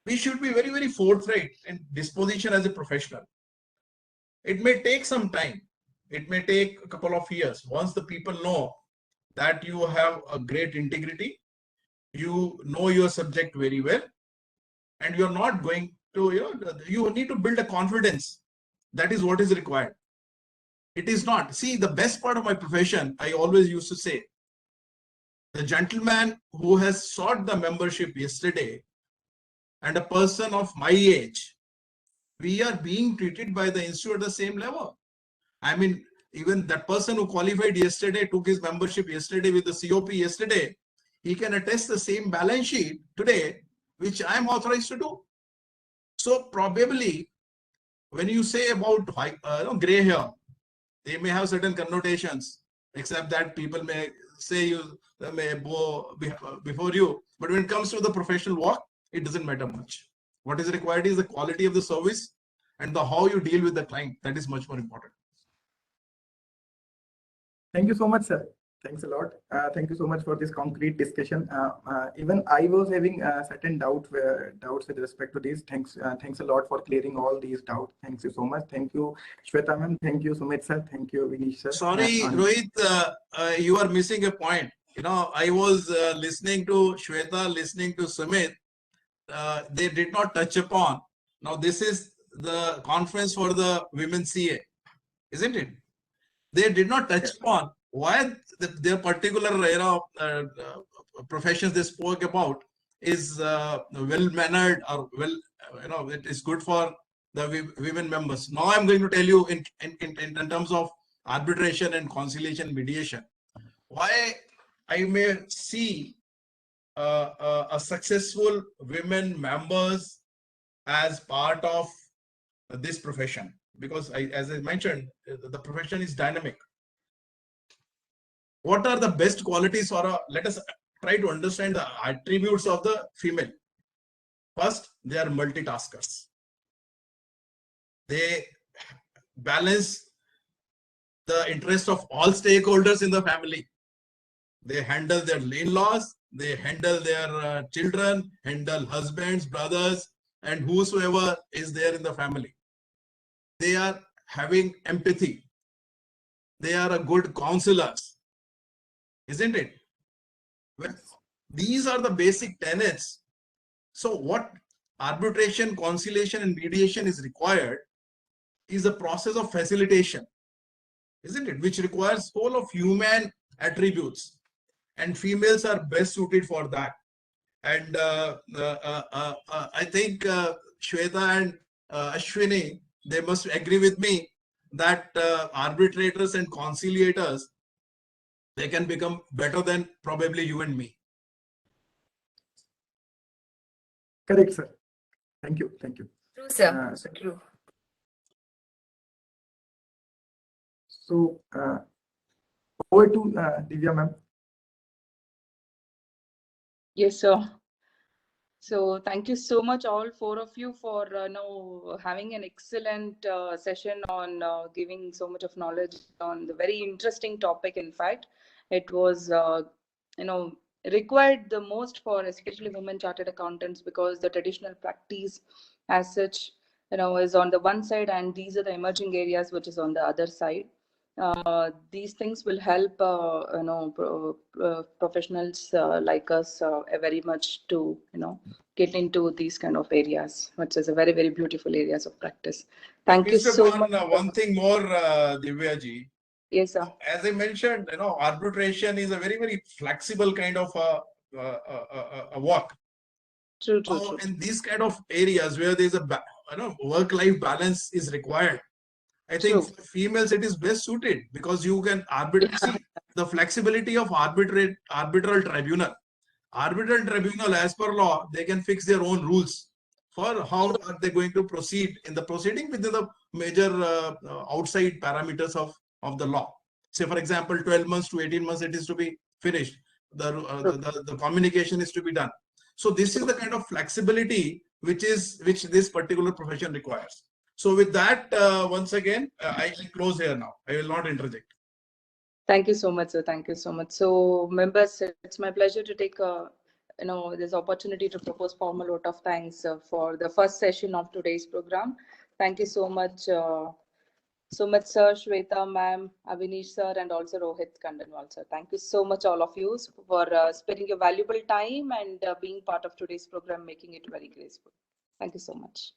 Speaker 6: We should be very, very forthright in disposition as a professional. It may take some time. It may take a couple of years. Once the people know that you have a great integrity, you know your subject very well, and you're not going to, you need to build a confidence. That is what is required. It is not. See, the best part of my profession, I always used to say, the gentleman who has sought the membership yesterday and a person of my age, we are being treated by the institute at the same level. I mean, even that person who qualified yesterday, took his membership yesterday with the COP yesterday, he can attest the same balance sheet today, which I am authorized to do. So probably when you say about gray hair, they may have certain connotations, except that people may say you may bow before you. But when it comes to the professional walk, it doesn't matter much. What is required is the quality of the service and the how you deal with the client. That is much more important.
Speaker 3: Thank you so much, sir. Thanks a lot. Thank you so much for this concrete discussion. Even I was having certain doubts with respect to this. Thanks a lot for clearing all these doubts. Thank you so much. Thank you, Shweta ma'am. Thank you, Sumit sir. Thank you, Vinesh sir.
Speaker 6: Sorry, Rohit, you are missing a point. I was listening to Shweta, listening to Sumit. They did not touch upon. Now, this is the conference for the women CA, isn't it? They did not touch upon why their particular professions they spoke about is well-mannered or it is good for the women members. Now I'm going to tell you in terms of arbitration and conciliation mediation, why I may see a successful women members as part of this profession, because as I mentioned, the profession is dynamic. What are the best qualities let us try to understand the attributes of the female. First, they are multitaskers. They balance the interest of all stakeholders in the family. They handle their in-laws, they handle their children, handle husbands, brothers, and whosoever is there in the family. They are having empathy. They are a good counselors, isn't it? Well, these are the basic tenets. So what arbitration, conciliation, and mediation is required is a process of facilitation, isn't it? Which requires whole of human attributes, and females are best suited for that. And I think Shweta and Ashwini, they must agree with me that arbitrators and conciliators, they can become better than probably you and me.
Speaker 3: Correct, sir. Thank you. Thank you.
Speaker 8: True, sir. True.
Speaker 3: So over to Divya ma'am.
Speaker 4: Yes, sir. So thank you so much, all four of you, for having an excellent session on giving so much of knowledge on the very interesting topic. In fact, it was required the most for especially women chartered accountants, because the traditional practice as such is on the one side, and these are the emerging areas which is on the other side. These things will help professionals like us very much to get into these kind of areas, which is a very, very beautiful areas of practice. Thank you so much.
Speaker 6: One thing more, Divya ji.
Speaker 4: Yes, sir.
Speaker 6: As I mentioned, arbitration is a very, very flexible kind of a work.
Speaker 4: True.
Speaker 6: In these kind of areas where there is a work-life balance is required, I think for females it is best suited, because you can arbitrate. See, the flexibility of arbitral tribunal. Arbitral tribunal, as per law, they can fix their own rules for how are they going to proceed in the proceeding within the major outside parameters of the law. Say, for example, 12 months to 18 months, it is to be finished. The communication is to be done. So this is the kind of flexibility which this particular profession requires. So with that, once again, I close here now. I will not interject.
Speaker 4: Thank you so much, sir. Thank you so much. So, members, it's my pleasure to take this opportunity to propose formal vote of thanks for the first session of today's program. Thank you so much, Sumit sir, Shweta ma'am, Avinish sir, and also Rohit Kandanwal sir. Thank you so much, all of you, for spending your valuable time and being part of today's program, making it very graceful. Thank you so much.